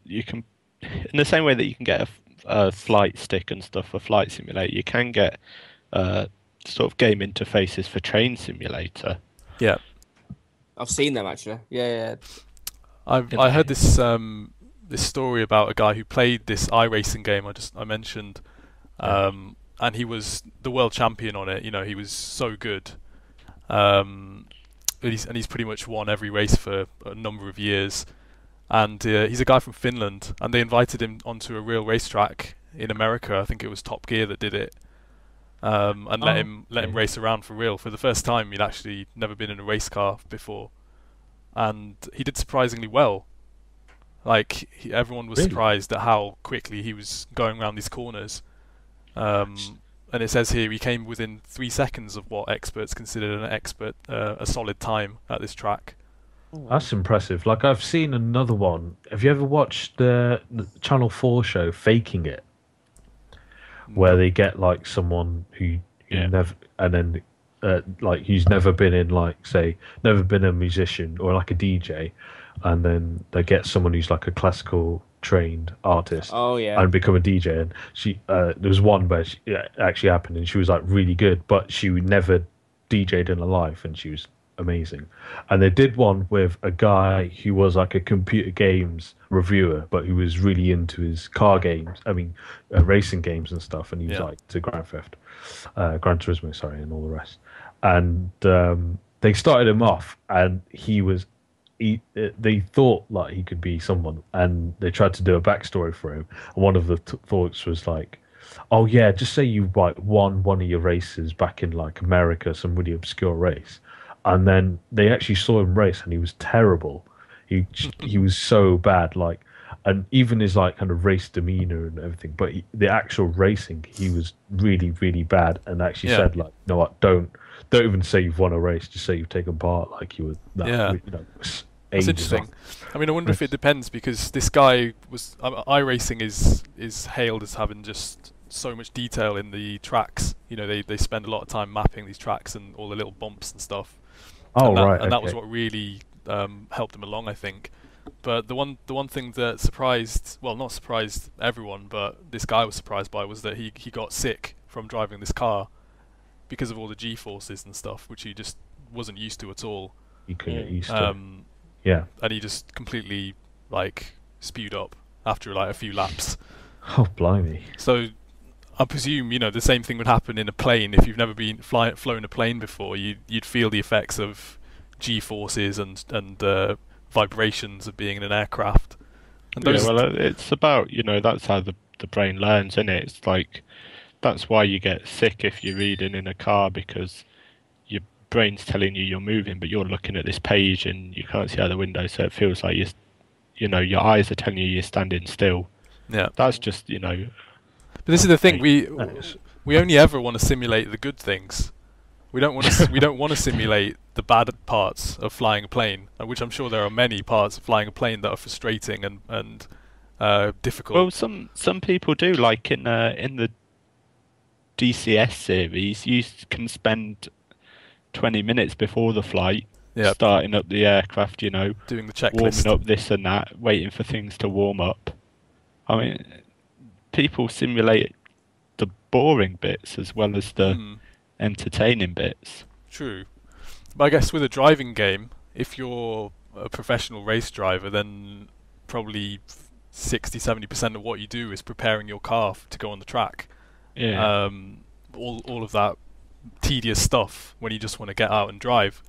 Speaker 1: you can in the same way that you can get a flight stick and stuff for Flight Simulator, you can get sort of game interfaces for Train Simulator.
Speaker 2: Yeah.
Speaker 3: I've seen them actually. Yeah.
Speaker 2: I heard this this story about a guy who played this iRacing game I mentioned, and he was the world champion on it. You know, he was so good. He's pretty much won every race for a number of years. And he's a guy from Finland, and they invited him onto a real racetrack in America. I think it was Top Gear that did it, and let him race around for real. For the first time, he'd actually never been in a race car before, and he did surprisingly well. Like everyone was surprised at how quickly he was going around these corners. And it says here he came within 3 seconds of what experts consider a solid time at this track.
Speaker 4: That's impressive. Like, I've seen another one. Have you ever watched the Channel 4 show Faking It? Where they get like someone who never, and then like who's never been in, like, say, never been a musician or like a DJ, and then they get someone who's like a classical trained artist and become a DJ. And she there was one where it actually happened, and she was like really good, but she never DJ'd in her life, and she was amazing. And they did one with a guy who was like a computer games reviewer, but who was really into his car games, racing games and stuff, and he was like to Gran Turismo, and all the rest. And they started him off, and they thought like he could be someone, and they tried to do a backstory for him. And one of the thoughts was like, oh yeah, just say you won one of your races back in like America, some really obscure race. And then they actually saw him race, and he was terrible. He was so bad, like, and even his like kind of race demeanor and everything. But the actual racing, he was really, really bad. And actually said like, you know what, don't even say you've won a race. Just say you've taken part. Like you were that. You know,
Speaker 2: that's interesting. I mean, I wonder if it depends, because this guy was iRacing is hailed as having just so much detail in the tracks. You know, they spend a lot of time mapping these tracks and all the little bumps and stuff. And that was what really helped them along, I think. But the one thing that not surprised everyone, but this guy was surprised by, was that he got sick from driving this car because of all the G-forces and stuff, which he just wasn't used to at all.
Speaker 4: He couldn't get used to. Yeah.
Speaker 2: And he just completely like spewed up after like a few laps.
Speaker 4: Oh, blimey.
Speaker 2: So I presume, you know, the same thing would happen in a plane. If you've never been flown a plane before, you'd feel the effects of G-forces and vibrations of being in an aircraft. And
Speaker 1: it's about, you know, that's how the brain learns, isn't it? It's like, that's why you get sick if you're reading in a car, because your brain's telling you you're moving, but you're looking at this page and you can't see out the window, so it feels like your eyes are telling you you're standing still.
Speaker 2: Yeah.
Speaker 1: That's just, you know.
Speaker 2: But this is the thing, we only ever want to simulate the good things. We don't want to simulate the bad parts of flying a plane, which I'm sure there are many parts of flying a plane that are frustrating and difficult.
Speaker 1: Well, some people do, like in the DCS series, you can spend 20 minutes before the flight starting up the aircraft, you know,
Speaker 2: doing the checklist,
Speaker 1: warming up this and that, waiting for things to warm up. I mean, people simulate the boring bits as well as the entertaining bits.
Speaker 2: True. But I guess with a driving game, if you're a professional race driver, then probably 60-70% of what you do is preparing your car to go on the track.
Speaker 1: Yeah.
Speaker 2: All of that tedious stuff when you just want to get out and drive.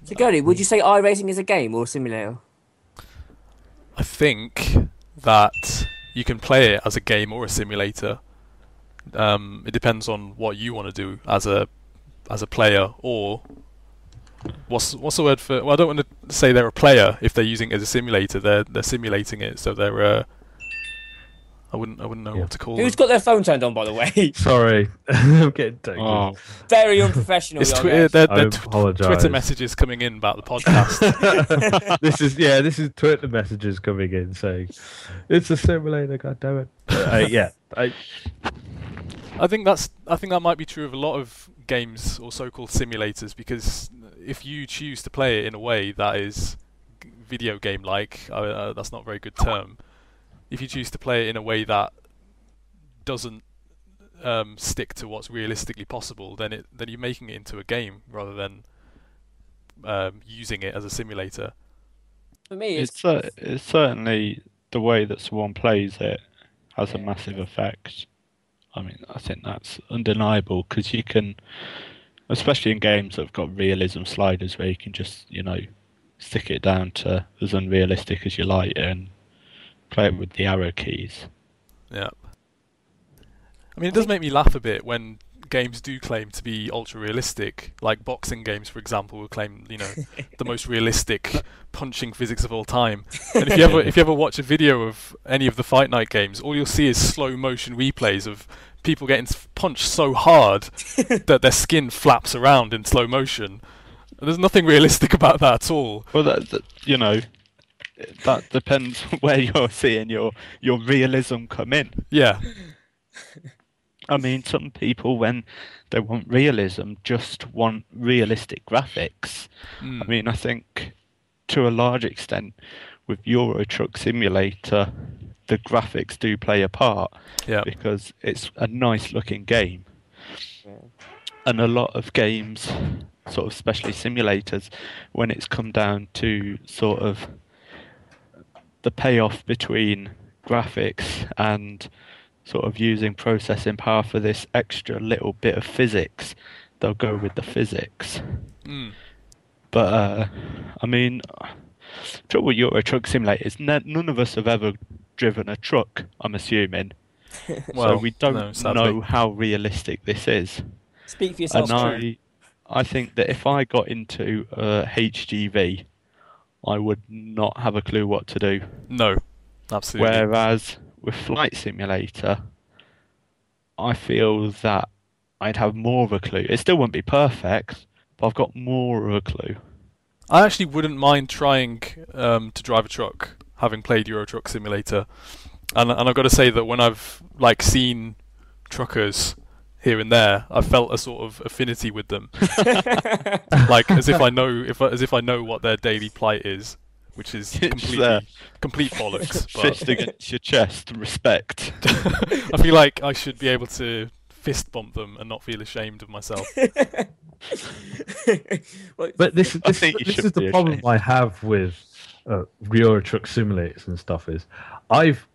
Speaker 3: So, Gary, would you say iRacing is a game or a simulator?
Speaker 2: I think that you can play it as a game or a simulator. It depends on what you want to do as a player, or what's the word for? Well, I don't want to say they're a player if they're using it as a simulator. They're simulating it, so they're. I wouldn't know what to call them.
Speaker 3: Who's got their phone turned on, by the way?
Speaker 4: Sorry, I'm getting tangled.
Speaker 1: Oh.
Speaker 3: Very unprofessional.
Speaker 2: It's
Speaker 4: apologise.
Speaker 2: Twitter messages coming in about the podcast.
Speaker 4: This is Twitter messages coming in saying it's a simulator. God damn it!
Speaker 2: I think that might be true of a lot of games or so-called simulators, because if you choose to play it in a way that is video game-like, that's not a very good term. If you choose to play it in a way that doesn't stick to what's realistically possible, then you're making it into a game rather than using it as a simulator.
Speaker 3: For me,
Speaker 1: It's certainly the way that someone plays it has a massive effect. I mean, I think that's undeniable because you can, especially in games that have got realism sliders where you can just, stick it down to as unrealistic as you like and play it with the arrow keys.
Speaker 2: Yeah. I mean, it does make me laugh a bit when games do claim to be ultra realistic, like boxing games, for example, will claim, the most realistic punching physics of all time. And if you ever watch a video of any of the Fight Night games, all you'll see is slow motion replays of people getting punched so hard that their skin flaps around in slow motion. And there's nothing realistic about that at all.
Speaker 1: Well, that depends where you're seeing your realism come in.
Speaker 2: Yeah.
Speaker 1: I mean, some people, when they want realism, just want realistic graphics. I mean, I think to a large extent with Euro Truck Simulator, the graphics do play a part because it's a nice looking game. And a lot of games, sort of especially simulators, when it's come down to sort of the payoff between graphics and sort of using processing power for this extra little bit of physics, they'll go with the physics. But I mean, trouble with Euro Truck Simulator is none of us have ever driven a truck, I'm assuming.
Speaker 2: Well,
Speaker 1: so we don't know how realistic this is.
Speaker 3: Speak for yourself.
Speaker 1: And I think that if I got into a HGV, I would not have a clue what to do.
Speaker 2: No, absolutely.
Speaker 1: Whereas with Flight Simulator, I feel that I'd have more of a clue. It still wouldn't be perfect, but I've got more of a clue.
Speaker 2: I actually wouldn't mind trying to drive a truck, having played Euro Truck Simulator. And I've got to say that when I've seen truckers here and there, I've felt a sort of affinity with them, as if I know what their daily plight is, which is complete bollocks.
Speaker 1: Fist against your chest, respect.
Speaker 2: I feel like I should be able to fist bump them and not feel ashamed of myself.
Speaker 4: But this is the problem I have with Euro Truck Simulators and stuff is I've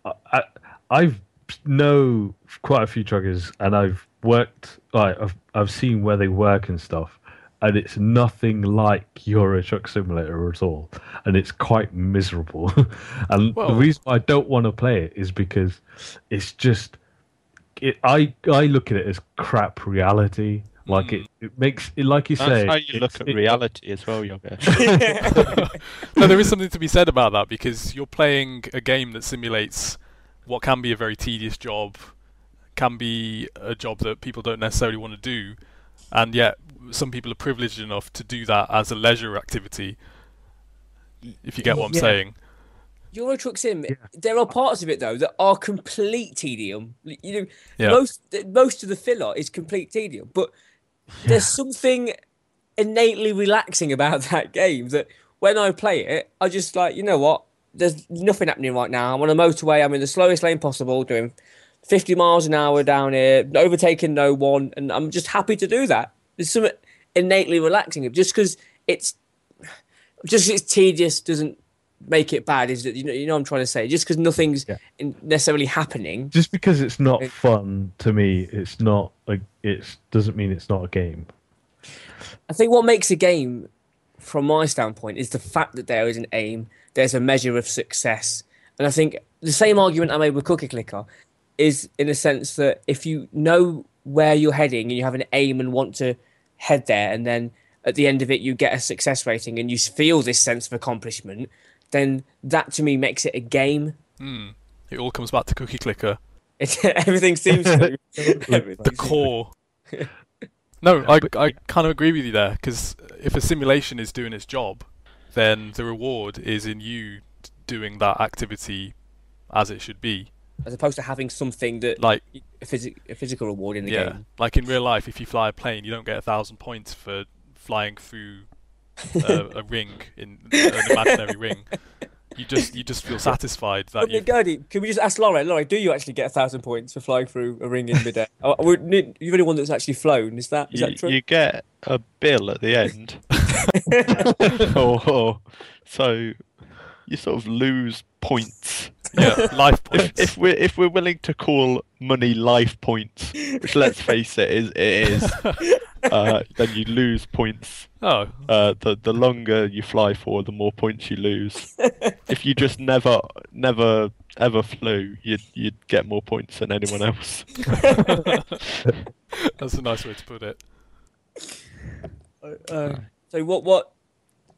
Speaker 4: know quite a few truckers and I've worked I've seen where they work and stuff, and it's nothing like Euro Truck Simulator at all, and it's quite miserable. And the reason why I don't want to play it is because it's just I look at it as crap reality. Like it makes it, like you say.
Speaker 1: That's how you look at reality as well, Yoga.
Speaker 2: No, there is something to be said about that, because you're playing a game that simulates what can be a very tedious job, can be a job that people don't necessarily want to do, and yet some people are privileged enough to do that as a leisure activity. If you get what I'm saying.
Speaker 3: Euro Truck Sim, there are parts of it though that are complete tedium. Most of the filler is complete tedium, but there's something innately relaxing about that game that when I play it, I just like, you know what? There's nothing happening right now. I'm on a motorway. I'm in the slowest lane possible, doing 50 miles an hour down here, overtaking no one, and I'm just happy to do that. There's something innately relaxing. Just because it's tedious doesn't make it bad. Is that you know what I'm trying to say? Just because nothing's necessarily happening.
Speaker 4: Just because it's not fun to me, it's not like doesn't mean it's not a game.
Speaker 3: I think what makes a game, from my standpoint, is the fact that there is an aim. There's a measure of success, and I think the same argument I made with Cookie Clicker is in a sense that if you know where you're heading and you have an aim and want to head there, and then at the end of it you get a success rating and you feel this sense of accomplishment, then that to me makes it a game.
Speaker 2: It all comes back to Cookie Clicker.
Speaker 3: Everything seems to
Speaker 2: the core. No, I kind of agree with you there, because if a simulation is doing its job, then the reward is in you doing that activity as it should be,
Speaker 3: as opposed to having something that
Speaker 2: like
Speaker 3: a physical reward in the game.
Speaker 2: Like in real life, if you fly a plane, you don't get 1,000 points for flying through a ring, in an imaginary ring. You just feel satisfied that you.
Speaker 3: Gertie, can we just ask Laurie? Laurie, do you actually get 1,000 points for flying through a ring in midair? You're the only one that's actually flown. Is that true?
Speaker 1: You get a bill at the end. So you sort of lose points.
Speaker 2: Yeah, life points.
Speaker 1: If we're willing to call money life points, which let's face it is, then you lose points.
Speaker 2: Oh.
Speaker 1: The longer you fly for, the more points you lose. If you just never ever flew, you'd get more points than anyone else.
Speaker 2: That's a nice way to put it.
Speaker 3: So what?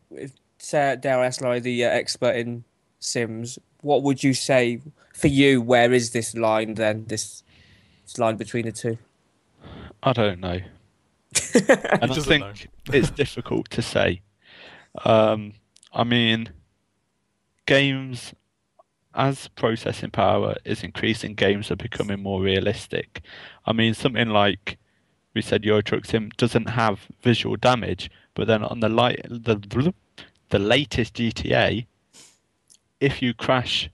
Speaker 3: If dare I ask Laurie, the expert in Sims, what would you say for you? Where is this line then? This line between the two?
Speaker 1: I don't know. And I think it's difficult to say. I mean, games, as processing power is increasing, games are becoming more realistic. I mean, something like we said, Euro Truck Sim doesn't have visual damage, but then on the latest GTA, if you crash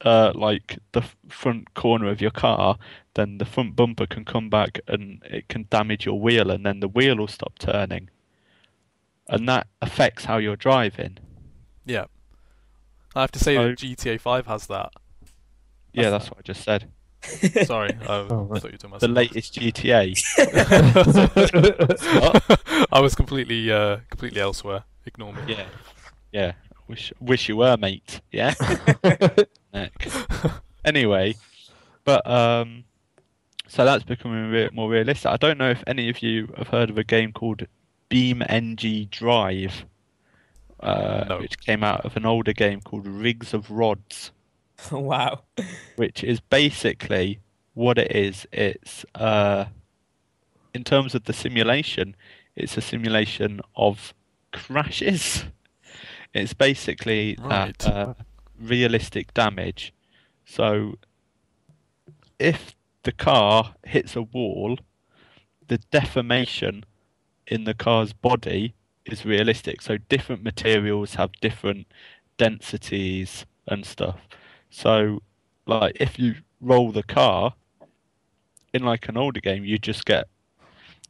Speaker 1: like the front corner of your car, then the front bumper can come back and it can damage your wheel, and then the wheel will stop turning, and that affects how you're driving.
Speaker 2: Yeah, I have to say that GTA 5 has that.
Speaker 1: Yeah, that's what I just said.
Speaker 2: Sorry, I thought you were talking about
Speaker 1: the latest GTA.
Speaker 2: I was completely elsewhere. Ignore me.
Speaker 1: Yeah. Wish you were, mate. Yeah. Nick. Anyway, but so that's becoming more realistic. I don't know if any of you have heard of a game called BeamNG Drive,
Speaker 2: No.
Speaker 1: which came out of an older game called Rigs of Rods.
Speaker 3: Wow.
Speaker 1: Which is basically what it is. It's in terms of the simulation, it's a simulation of crashes. It's basically that realistic damage. So if the car hits a wall, the deformation in the car's body is realistic. So different materials have different densities and stuff. So, like, if you roll the car, in like an older game, you just get,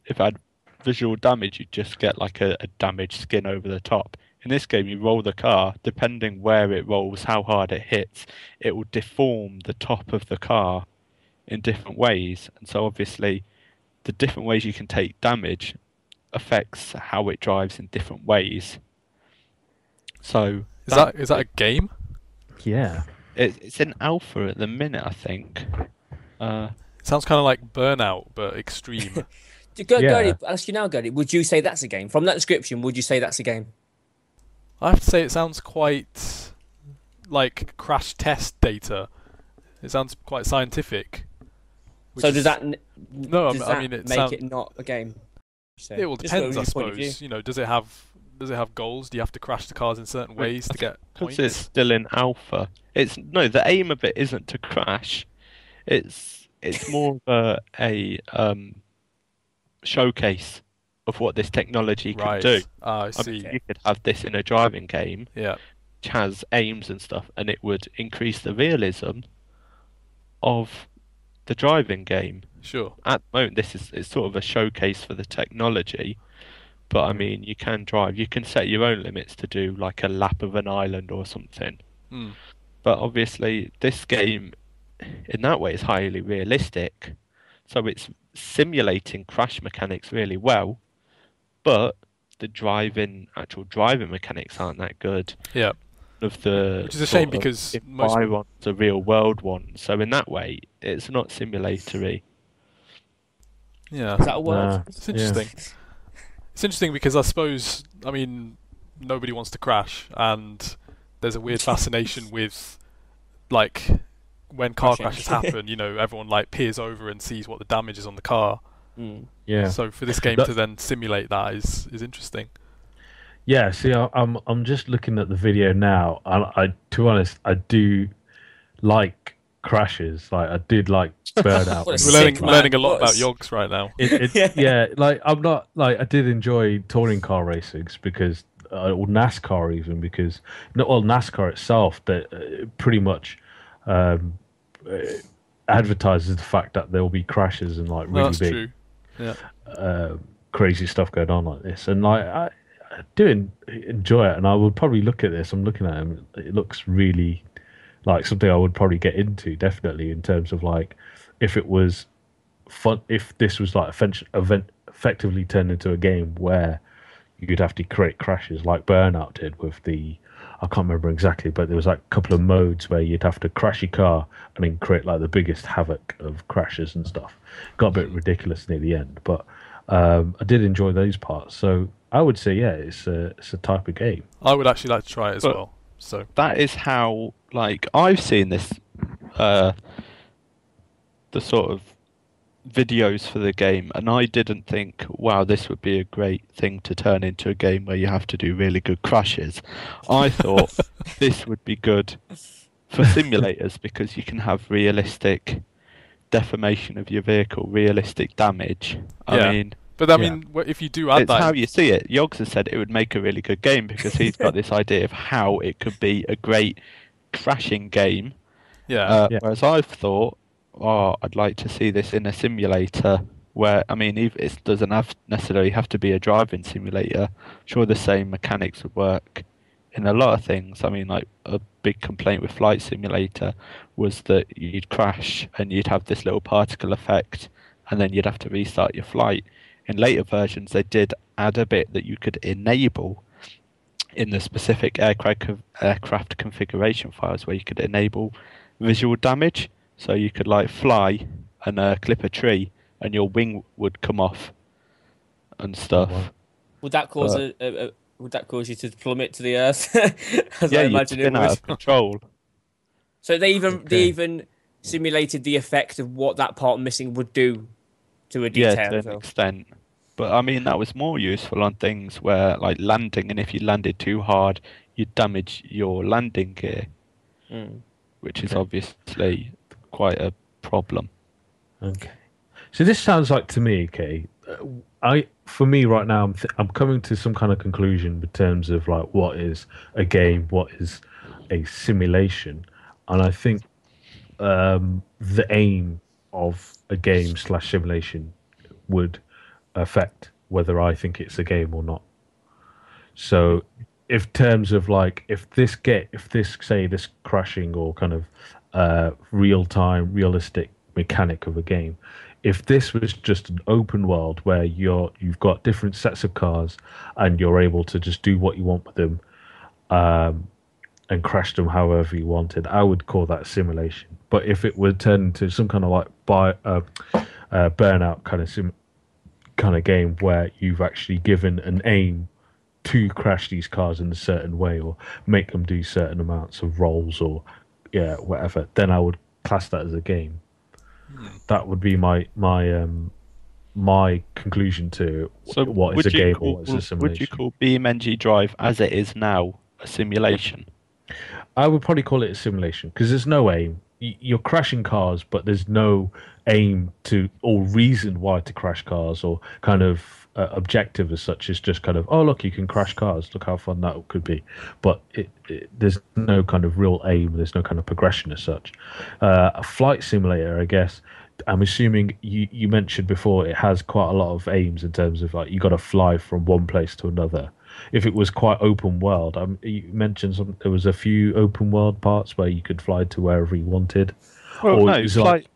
Speaker 1: if it had visual damage, you just get like a damaged skin over the top. In this game, you roll the car, depending where it rolls, how hard it hits, it will deform the top of the car in different ways. And so obviously, the different ways you can take damage affects how it drives in different ways. So
Speaker 2: is that a game?
Speaker 4: Yeah.
Speaker 1: It's in alpha at the minute, I think.
Speaker 2: It sounds kind of like Burnout, but extreme.
Speaker 3: Gertie, ask you now, Gertie, would you say that's a game? From that description, would you say that's a game?
Speaker 2: I have to say it sounds quite like crash test data. It sounds quite scientific.
Speaker 3: So does that
Speaker 2: it
Speaker 3: make it not a game?
Speaker 2: It all depends, I suppose. You know, does it have goals? Do you have to crash the cars in certain ways to get points?
Speaker 1: Because it's still in alpha. The aim of it isn't to crash. It's more of a showcase of what this technology can do.
Speaker 2: I see.
Speaker 1: I mean, you could have this in a driving game,
Speaker 2: which
Speaker 1: has aims and stuff, and it would increase the realism of the driving game.
Speaker 2: Sure.
Speaker 1: At the moment, it's sort of a showcase for the technology, but I mean, you can drive. You can set your own limits to do like a lap of an island or something. But obviously, this game, in that way, is highly realistic. So it's simulating crash mechanics really well, but the actual driving mechanics aren't that good.
Speaker 2: Yeah.
Speaker 1: Which
Speaker 2: is a shame because most
Speaker 1: one's a real world one. So in that way, it's not simulatory.
Speaker 2: Yeah.
Speaker 3: Is that a word?
Speaker 2: It's interesting. It's interesting because I suppose, I mean, nobody wants to crash, and there's a weird fascination with, like, when car crashes happen, you know, everyone like peers over and sees what the damage is on the car.
Speaker 4: Yeah.
Speaker 2: So for this game to then simulate that is interesting.
Speaker 4: Yeah. See, I'm just looking at the video now, and to be honest, I do like crashes. Like I did like Burnout.
Speaker 2: We're learning a lot about yogs right now.
Speaker 4: Yeah. Like I'm not like I did enjoy touring car racings because or NASCAR even, because not all NASCAR itself that pretty much um, uh, advertises the fact that there will be crashes and like
Speaker 2: No,
Speaker 4: really
Speaker 2: that's
Speaker 4: big
Speaker 2: true. Yeah.
Speaker 4: crazy stuff going on like this, and like I do enjoy it, and I would probably look at this. I'm looking at him; it looks really like something I would probably get into, definitely, in terms of like if it was fun, if this was like effectively turned into a game where you'd have to create crashes like Burnout did with the, I can't remember exactly, but there was like a couple of modes where you'd have to crash your car and then create like the biggest havoc of crashes and stuff. Got a bit ridiculous near the end, but I did enjoy those parts. So I would say, yeah, it's a type of game.
Speaker 2: I would actually like to try it as
Speaker 1: But-
Speaker 2: well. So
Speaker 1: That is how, like, I've seen this, the sort of videos for the game, and I didn't think, wow, this would be a great thing to turn into a game where you have to do really good crashes. I thought this would be good for simulators because you can have realistic deformation of your vehicle, realistic damage.
Speaker 2: Yeah.
Speaker 1: I mean,
Speaker 2: but I
Speaker 4: Yeah.
Speaker 2: mean, if you do add
Speaker 1: it's
Speaker 2: that,
Speaker 1: how you see it. Yogs has said it would make a really good game because he's got this idea of how it could be a great crashing game.
Speaker 2: yeah,
Speaker 4: Yeah.
Speaker 1: Whereas I've thought, oh, I'd like to see this in a simulator where, I mean, it doesn't necessarily have to be a driving simulator. I'm sure the same mechanics would work in a lot of things. I mean, like a big complaint with Flight Simulator was that you'd crash and you'd have this little particle effect and then you'd have to restart your flight. In later versions, they did add a bit that you could enable in the specific aircraft configuration files where you could enable visual damage. So you could like fly and clip a tree and your wing would come off and stuff.
Speaker 4: wow.
Speaker 3: Would that cause
Speaker 1: But-
Speaker 3: would that cause you to plummet to the earth? As
Speaker 1: Yeah,
Speaker 3: I
Speaker 1: you'd
Speaker 3: imagine it
Speaker 1: spin out
Speaker 3: would.
Speaker 1: of control.
Speaker 3: So they
Speaker 4: Okay.
Speaker 3: even simulated the effect of what that part missing would do to a
Speaker 1: Yeah,
Speaker 3: detail.
Speaker 1: to
Speaker 3: as
Speaker 1: an
Speaker 3: well.
Speaker 1: extent. But I mean, that was more useful on things where, like landing, and if you landed too hard, you'd damage your landing gear,
Speaker 3: Mm.
Speaker 1: which is
Speaker 4: Okay.
Speaker 1: obviously quite a problem.
Speaker 4: Okay. So this sounds like to me, okay. For me right now, I'm coming to some kind of conclusion in terms of like what is a game, what is a simulation, and I think the aim of a game / simulation would affect whether I think it's a game or not. So, if terms of like if this say this crashing or kind of realistic mechanic of a game, if this was just an open world where you've got different sets of cars and you're able to just do what you want with them, and crash them however you wanted, I would call that a simulation. But if it would turn into some kind of like burnout kind of game where you've actually given an aim to crash these cars in a certain way or make them do certain amounts of rolls or whatever, then I would class that as a game. That would be my conclusion to
Speaker 1: So
Speaker 4: what is
Speaker 1: would
Speaker 4: a
Speaker 1: you
Speaker 4: game
Speaker 1: call,
Speaker 4: or what is a simulation.
Speaker 1: would you call BMNG Drive as it is now a simulation?
Speaker 4: I would probably call it a simulation because there's no aim. You're crashing cars, but there's no aim to or reason why to crash cars or kind of objective as such. It's just kind of, oh, look, you can crash cars. Look how fun that could be. But there's no kind of real aim. There's no kind of progression as such. A flight simulator, I guess. I'm assuming you mentioned before it has quite a lot of aims in terms of like you got to fly from one place to another. If it was quite open world, you mentioned there was a few open world parts where you could fly to wherever you wanted.
Speaker 1: Well,
Speaker 4: Or
Speaker 1: no,
Speaker 4: is it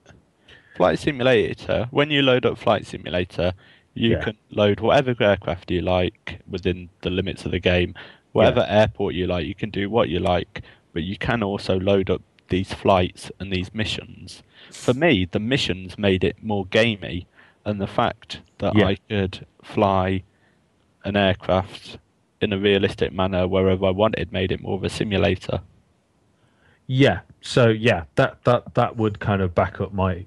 Speaker 1: Flight Simulator, when you load up Flight Simulator, you
Speaker 4: Yeah.
Speaker 1: can load whatever aircraft you like within the limits of the game. Whatever airport you like, you can do what you like, but you can also load up these flights and these missions. For me, the missions made it more gamey, and the fact that
Speaker 4: Yeah.
Speaker 1: I could fly an aircraft in a realistic manner wherever I wanted made it more of a simulator.
Speaker 4: Yeah. So yeah, that would kind of back up my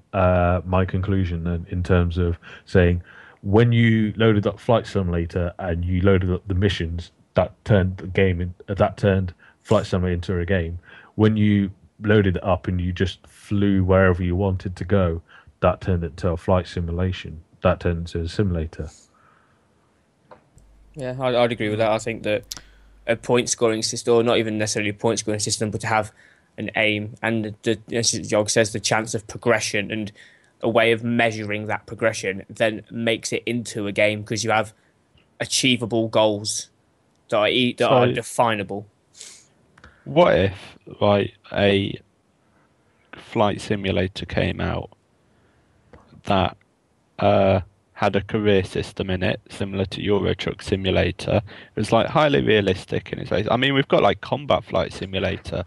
Speaker 4: my conclusion then in terms of saying when you loaded up Flight Simulator and you loaded up the missions, that turned Flight Simulator into a game. When you loaded it up and you just flew wherever you wanted to go, that turned it into a flight simulation. That turned into a simulator.
Speaker 3: Yeah, I'd agree with that. I think that a point scoring system, or not even necessarily a point scoring system, but to have an aim and as Jog says, the chance of progression and a way of measuring that progression then makes it into a game because you have achievable goals that are definable.
Speaker 1: What if, like, a flight simulator came out that had a career system in it, similar to Euro Truck Simulator? It was like highly realistic in its ways. I mean, we've got like Combat Flight Simulator.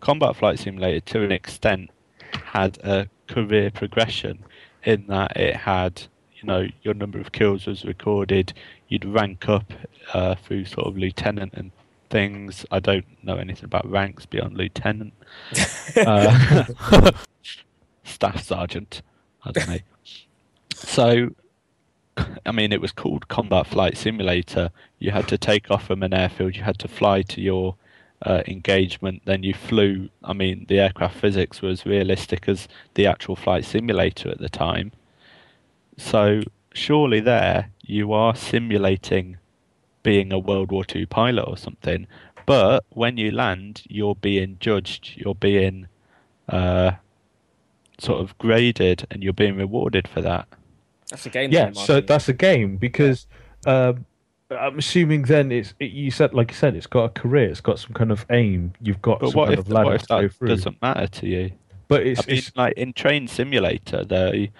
Speaker 1: Combat Flight Simulator, to an extent, had a career progression in that it had, you know, your number of kills was recorded. You'd rank up through sort of lieutenant and things. I don't know anything about ranks beyond lieutenant. Staff sergeant. I don't know. So, I mean, it was called Combat Flight Simulator. You had to take off from an airfield. You had to fly to your engagement. Then you flew. I mean, the aircraft physics was realistic as the actual flight simulator at the time. So, surely there you are simulating being a World War II pilot or something. But when you land, you're being judged. You're being sort of graded, and you're being rewarded for that.
Speaker 3: That's a game.
Speaker 4: Yeah, so that's a game because I'm assuming then you said it's got a career, it's got some kind of aim. You've got
Speaker 1: But
Speaker 4: some kind of ladder to go
Speaker 1: that
Speaker 4: through.
Speaker 1: doesn't matter to you?
Speaker 4: But
Speaker 1: I mean, like in Train Simulator, they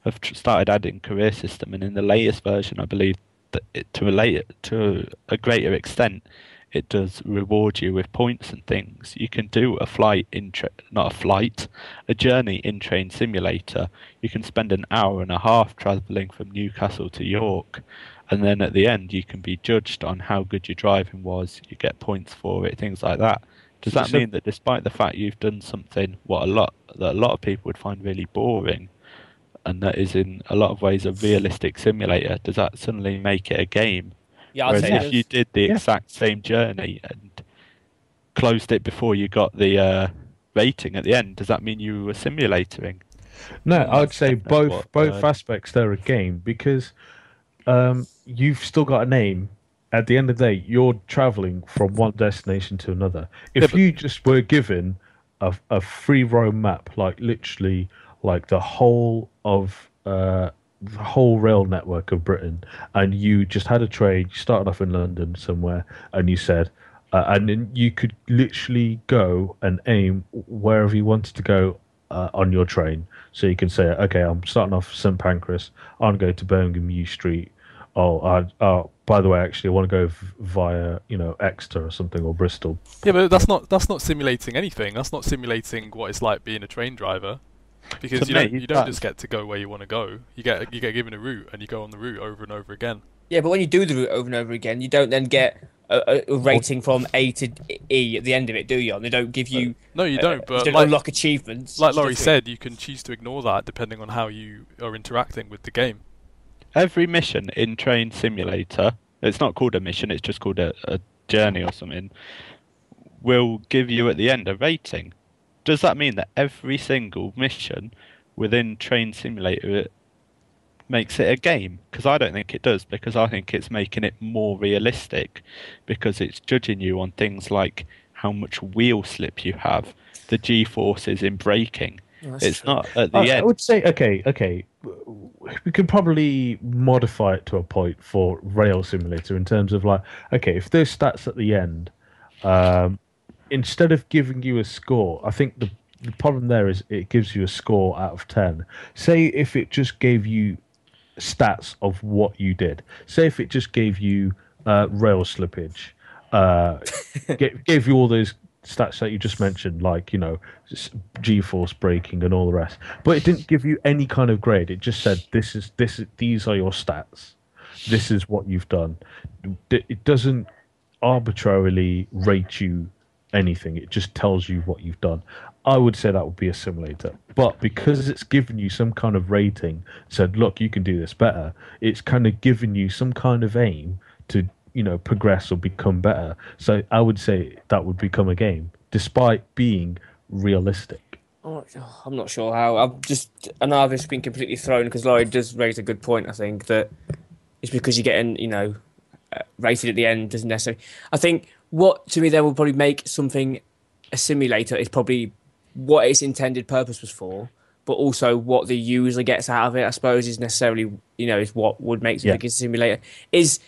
Speaker 1: have started adding career system, and in the latest version, I believe that to a greater extent, it does reward you with points and things. You can do a journey in Train Simulator. You can spend an hour and a half travelling from Newcastle to York, and then at the end you can be judged on how good your driving was. You get points for it, things like that. Does that mean that despite the fact you've done something that a lot of people would find really boring, and that is in a lot of ways a realistic simulator, does that suddenly make it a game?
Speaker 3: Yeah,
Speaker 1: Whereas if you did the exact same journey and closed it before you got the rating at the end, does that mean you were simulating?
Speaker 4: No, I would say both aspects they're a game because you've still got an aim. At the end of the day, you're traveling from one destination to another. If you just were given a free roam map, like literally like the whole rail network of Britain, and you just had a train, you started off in London somewhere, and you said, and then you could literally go and aim wherever you wanted to go on your train. So you can say, okay, I'm starting off St Pancras, I'm going to Birmingham U Street. By the way, actually, I want to go via, Exeter or something, or Bristol.
Speaker 2: Yeah, but that's not simulating anything. That's not simulating what it's like being a train driver. Because you don't just get to go where you want to go. You get given a route, and you go on the route over and over again.
Speaker 3: Yeah, but when you do the route over and over again, you don't then get a rating from A to E at the end of it, do you? And they don't give you.
Speaker 2: No, you don't. But
Speaker 3: you don't unlock achievements.
Speaker 2: Like Laurie said, you can choose to ignore that depending on how you are interacting with the game.
Speaker 1: Every mission in Train Simulator, it's not called a mission, it's just called a journey or something, will give you at the end a rating. Does that mean that every single mission within Train Simulator makes it a game? Because I don't think it does, because I think it's making it more realistic, because it's judging you on things like how much wheel slip you have, the G-forces in braking. It's true. Not at the end.
Speaker 4: I would say, okay, we could probably modify it to a point for Rail Simulator in terms of like, okay, if there's stats at the end, instead of giving you a score, I think the problem there is it gives you a score out of 10. Say if it just gave you stats of what you did. Say if it just gave you rail slippage, gave you all those stats that you just mentioned, like, G-force braking and all the rest. But it didn't give you any kind of grade. It just said, these are your stats. This is what you've done. It doesn't arbitrarily rate you anything. It just tells you what you've done. I would say that would be a simulator. But because it's given you some kind of rating, said, look, you can do this better, it's kind of given you some kind of aim to progress or become better. So I would say that would become a game, despite being realistic.
Speaker 3: I'm not sure how. I know I've just been completely thrown, because Laurie does raise a good point. I think that it's because you're getting, rated at the end doesn't necessarily. I think what to me then will probably make something a simulator is probably what its intended purpose was for, but also what the user gets out of it, I suppose, is necessarily, is what would make something a simulator. Is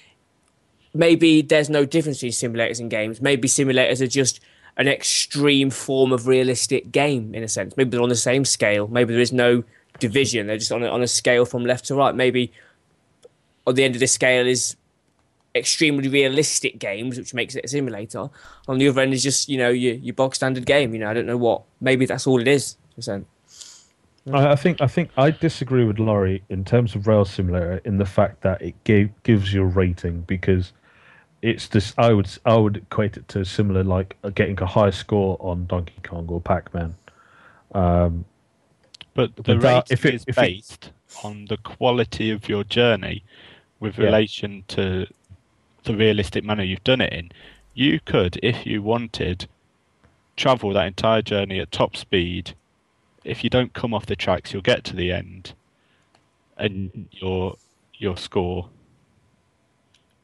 Speaker 3: maybe there's no difference between simulators and games. Maybe simulators are just an extreme form of realistic game, in a sense. Maybe they're on the same scale. Maybe there is no division. They're just on a scale from left to right. Maybe on the end of this scale is extremely realistic games, which makes it a simulator. On the other end is just, your bog standard game. I don't know what. Maybe that's all it is.
Speaker 4: I think I disagree with Laurie in terms of Rail Simulator in the fact that it gives you a rating, because it's this. I would equate it to similar, like getting a high score on Donkey Kong or Pac-Man.
Speaker 1: But the rating is based on the quality of your journey with relation to the realistic manner you've done it in. You could, if you wanted, travel that entire journey at top speed. If you don't come off the tracks, you'll get to the end, and your score.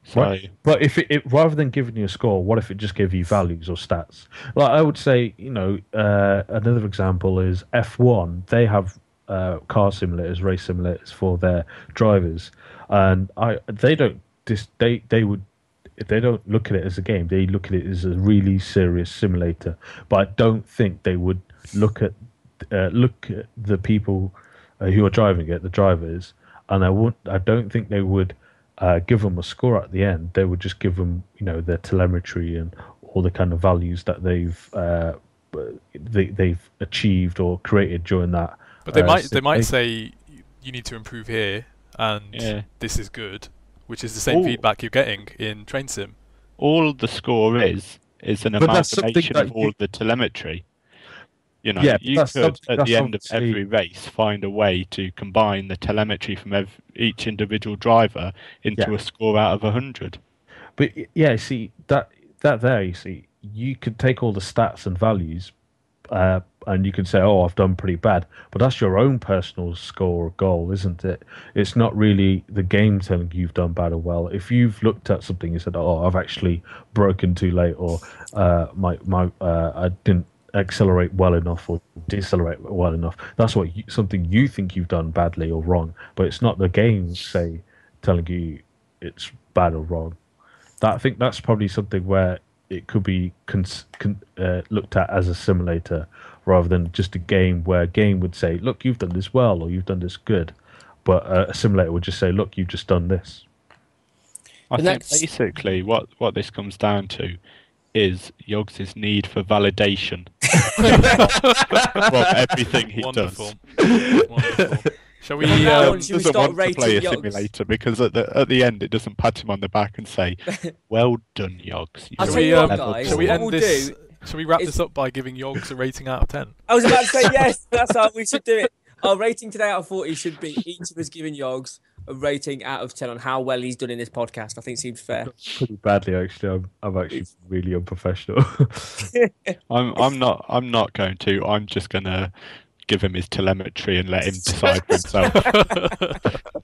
Speaker 1: So,
Speaker 4: right. But if it rather than giving you a score, what if it just gave you values or stats? Like I would say, another example is F1. They have car simulators, race simulators for their drivers, and they don't look at it as a game. They look at it as a really serious simulator. But I don't think they would look at the people who are driving it, the drivers, and I don't think they would give them a score at the end. They would just give them, their telemetry and all the kind of values that they've achieved or created during that.
Speaker 2: But they might say you need to improve here, and this is good, which is the same feedback you're getting in Train Sim.
Speaker 1: All the score is an amalgamation of all the telemetry. You could, at the end of every race, find a way to combine the telemetry from each individual driver into a score out of 100.
Speaker 4: But see, that there, you could take all the stats and values, and you can say, "Oh, I've done pretty bad," but that's your own personal score or goal, isn't it? It's not really the game telling you you've done bad or well. If you've looked at something and said, "Oh, I've actually broken too late," or I didn't accelerate well enough or decelerate well enough, that's something you think you've done badly or wrong, but it's not the game telling you it's bad or wrong. I think that's probably something where it could be looked at as a simulator rather than just a game, where a game would say, look, you've done this well or you've done this good, but a simulator would just say, look, you've just done this.
Speaker 1: I think basically what this comes down to is Yogs' need for validation from everything he does.
Speaker 2: Wonderful. Shall we?
Speaker 1: He doesn't want to play a simulator because at the end it doesn't pat him on the back and say, "Well done, Yogs."
Speaker 2: Shall we end this? Shall we wrap this up by giving Yogs a rating out of 10?
Speaker 3: I was about to say yes. That's how we should do it. Our rating today out of 40 should be each of us giving Yogs a rating out of 10 on how well he's done in this podcast. I think it seems fair.
Speaker 4: Pretty badly, actually. I'm actually really unprofessional.
Speaker 1: I'm not going to. I'm just gonna give him his telemetry and let him decide for himself.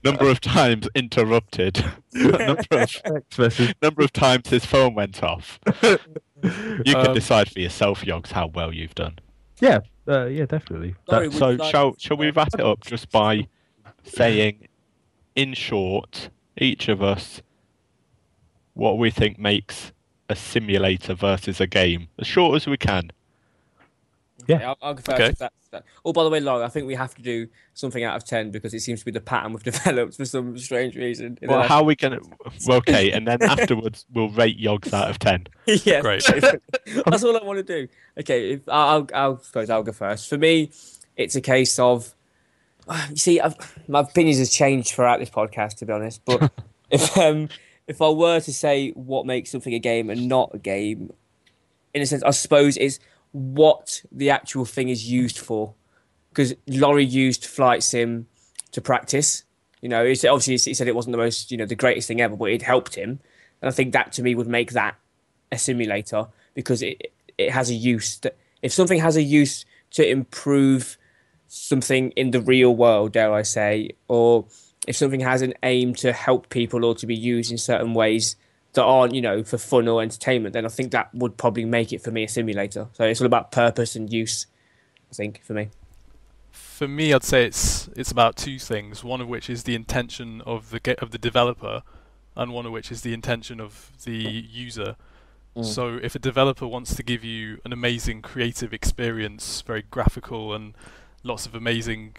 Speaker 1: Number of times interrupted. Number of times his phone went off. You can decide for yourself, Yogs, how well you've done.
Speaker 4: Yeah, definitely.
Speaker 1: Shall we wrap it up just by saying, in short, each of us, what we think makes a simulator versus a game, as short as we can.
Speaker 3: Yeah, I'll go first. Okay. Oh, by the way, Laurie, I think we have to do something out of 10 because it seems to be the pattern we've developed for some strange reason.
Speaker 1: Well, how are we going to... Well, okay, and then afterwards we'll rate Yogs out of 10.
Speaker 3: Yeah,
Speaker 2: great.
Speaker 3: That's all I want to do. Okay, I'll suppose I'll go first. For me, it's a case of... You see, my opinions has changed throughout this podcast, to be honest. But if I were to say what makes something a game and not a game, in a sense, I suppose it's what the actual thing is used for. Because Laurie used Flight Sim to practice. Obviously he said it wasn't the most, the greatest thing ever, but it helped him. And I think that to me would make that a simulator, because it has a use. If something has a use to improve something in the real world, dare I say, or if something has an aim to help people or to be used in certain ways, that aren't, you know, for fun or entertainment, then I think that would probably make it for me a simulator. So it's all about purpose and use, I think, for me.
Speaker 2: For me, I'd say it's about two things. One of which is the intention of the developer, and one of which is the intention of the user. So if a developer wants to give you an amazing creative experience, very graphical and lots of amazing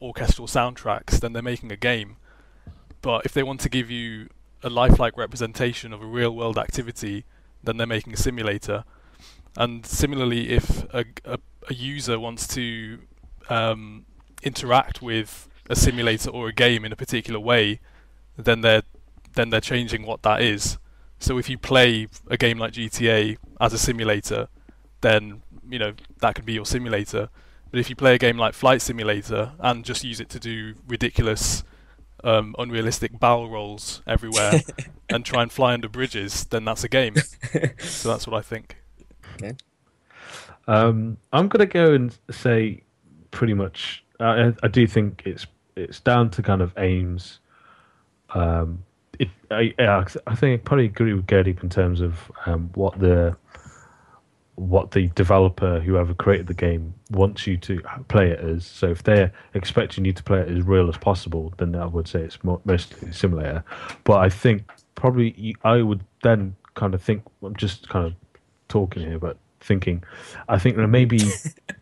Speaker 2: orchestral soundtracks, then they're making a game. But if they want to give you a lifelike representation of a real-world activity, then they're making a simulator. And similarly, if a user wants to interact with a simulator or a game in a particular way, then they're changing what that is. So if you play a game like GTA as a simulator, then you know that could be your simulator. But if you play a game like Flight Simulator and just use it to do ridiculous, unrealistic barrel rolls everywhere and try and fly under bridges, then that's a game. So that's what I think.
Speaker 3: Okay.
Speaker 4: I'm gonna go and say pretty much. I do think it's down to kind of aims. I think I probably agree with Gerdeep in terms of what the developer, whoever created the game, wants you to play it as. So if they're expecting you to play it as real as possible, then I would say it's mostly a simulator. But I think probably I would then kind of think, I'm just kind of talking here, but I think there may be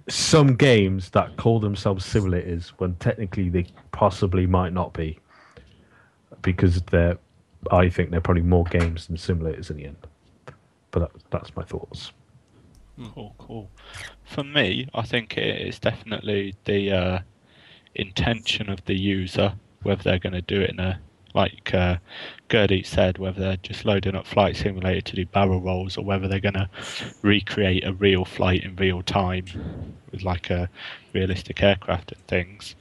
Speaker 4: some games that call themselves simulators when technically they possibly might not be, because I think they're probably more games than simulators in the end. But that's my thoughts.
Speaker 1: Cool. For me, I think it's definitely the intention of the user, whether they're going to do it in a, like Gerdeep said, whether they're just loading up Flight Simulator to do barrel rolls, or whether they're going to recreate a real flight in real time with like a realistic aircraft and things.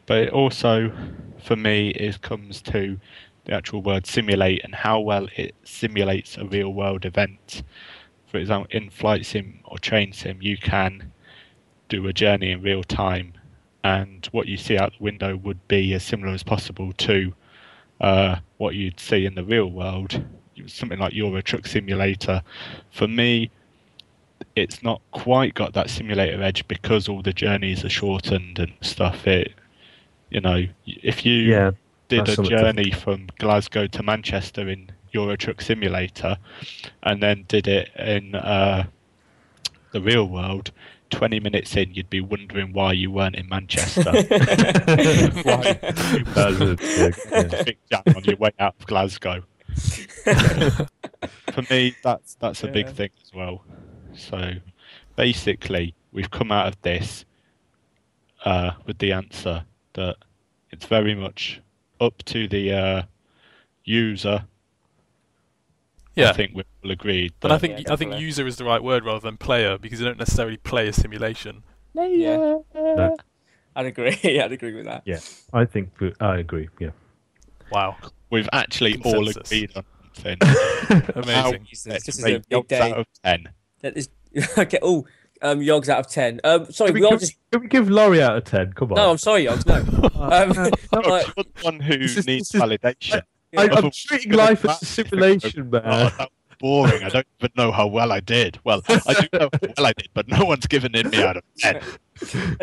Speaker 1: But it also, for me, comes to the actual word simulate and how well it simulates a real world event. For example, in flight sim or train sim, you can do a journey in real time, and what you see out the window would be as similar as possible to what you'd see in the real world. Something like Euro Truck Simulator. For me, it's not quite got that simulator edge because all the journeys are shortened and stuff. If you did a journey from Glasgow to Manchester in Euro Truck Simulator and then did it in the real world, 20 minutes in you'd be wondering why you weren't in Manchester. Why big jam on your way out of Glasgow. For me, that's a big thing as well. So basically we've come out of this with the answer that it's very much up to the user.
Speaker 2: Yeah,
Speaker 1: I think we'll agree.
Speaker 2: And I think user is the right word rather than player, because you don't necessarily play a simulation.
Speaker 3: Yeah.
Speaker 4: No.
Speaker 3: I'd agree. I'd agree with that.
Speaker 4: Yeah, I agree. Yeah.
Speaker 2: Wow.
Speaker 1: We've actually all agreed on something.
Speaker 2: Amazing.
Speaker 3: This is a big day.
Speaker 1: Out of 10.
Speaker 3: That is okay. Oh, Yogs out of 10. Sorry,
Speaker 4: Can we give Laurie out of 10? Come on.
Speaker 3: No, I'm sorry, Yogs. No.
Speaker 1: You're the one who needs validation.
Speaker 4: I'm treating life as a simulation, man.
Speaker 1: Oh, that was boring. I don't even know how well I did. Well, I do know how well I did, but no one's given in me out of 10.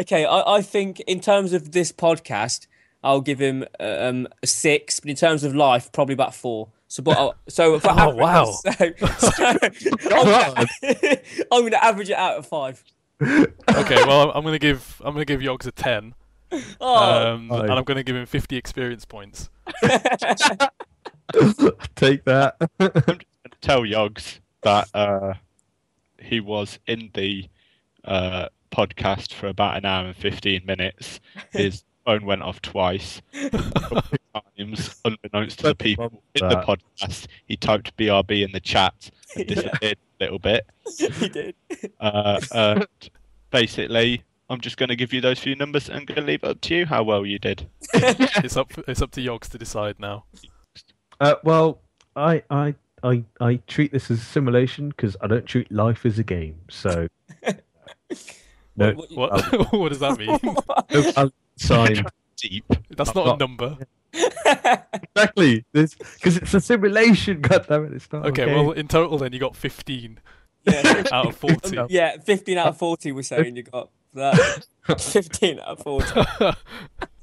Speaker 3: Okay, I think in terms of this podcast, I'll give him a 6, but in terms of life, probably about 4. So, wow!
Speaker 2: So,
Speaker 3: I'm going to average it out of 5.
Speaker 2: Okay, well, I'm going to give Yogs a 10. And I'm going to give him 50 experience points.
Speaker 4: Take that.
Speaker 1: I'm just going to tell Yogs that he was in the podcast for about an hour and 15 minutes. His phone went off twice. Times, unbeknownst to the people in the podcast, he typed BRB in the chat and disappeared a little bit.
Speaker 3: He did.
Speaker 1: And basically, I'm just going to give you those few numbers and going to leave it up to you how well you did.
Speaker 2: It's up to Yogs to decide now.
Speaker 4: Well, I treat this as a simulation because I don't treat life as a game. So, no,
Speaker 2: what does that mean?
Speaker 4: sign
Speaker 1: deep.
Speaker 2: That's
Speaker 1: I'm
Speaker 2: not a number.
Speaker 4: Exactly. Because it's a simulation. God damn it! It's not.
Speaker 2: Okay, well, in total, then you got 15
Speaker 3: Yeah.
Speaker 2: out of 40.
Speaker 3: Yeah, 15 out of 40 we're saying you got that. 15 out of 40.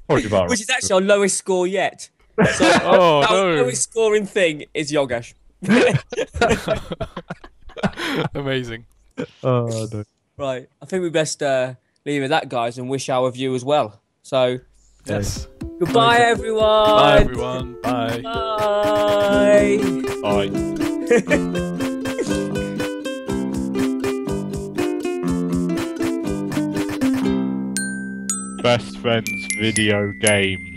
Speaker 3: Which is actually our lowest score yet. So
Speaker 2: Oh,
Speaker 3: our
Speaker 2: no.
Speaker 3: lowest scoring thing is Yogesh.
Speaker 2: Amazing.
Speaker 4: Oh no.
Speaker 3: Right, I think we best leave it at that, guys, and wish our viewers well. So,
Speaker 2: Yes.
Speaker 3: goodbye, everyone.
Speaker 2: Bye, everyone. Bye.
Speaker 3: Bye.
Speaker 1: Bye. Best Friends video games.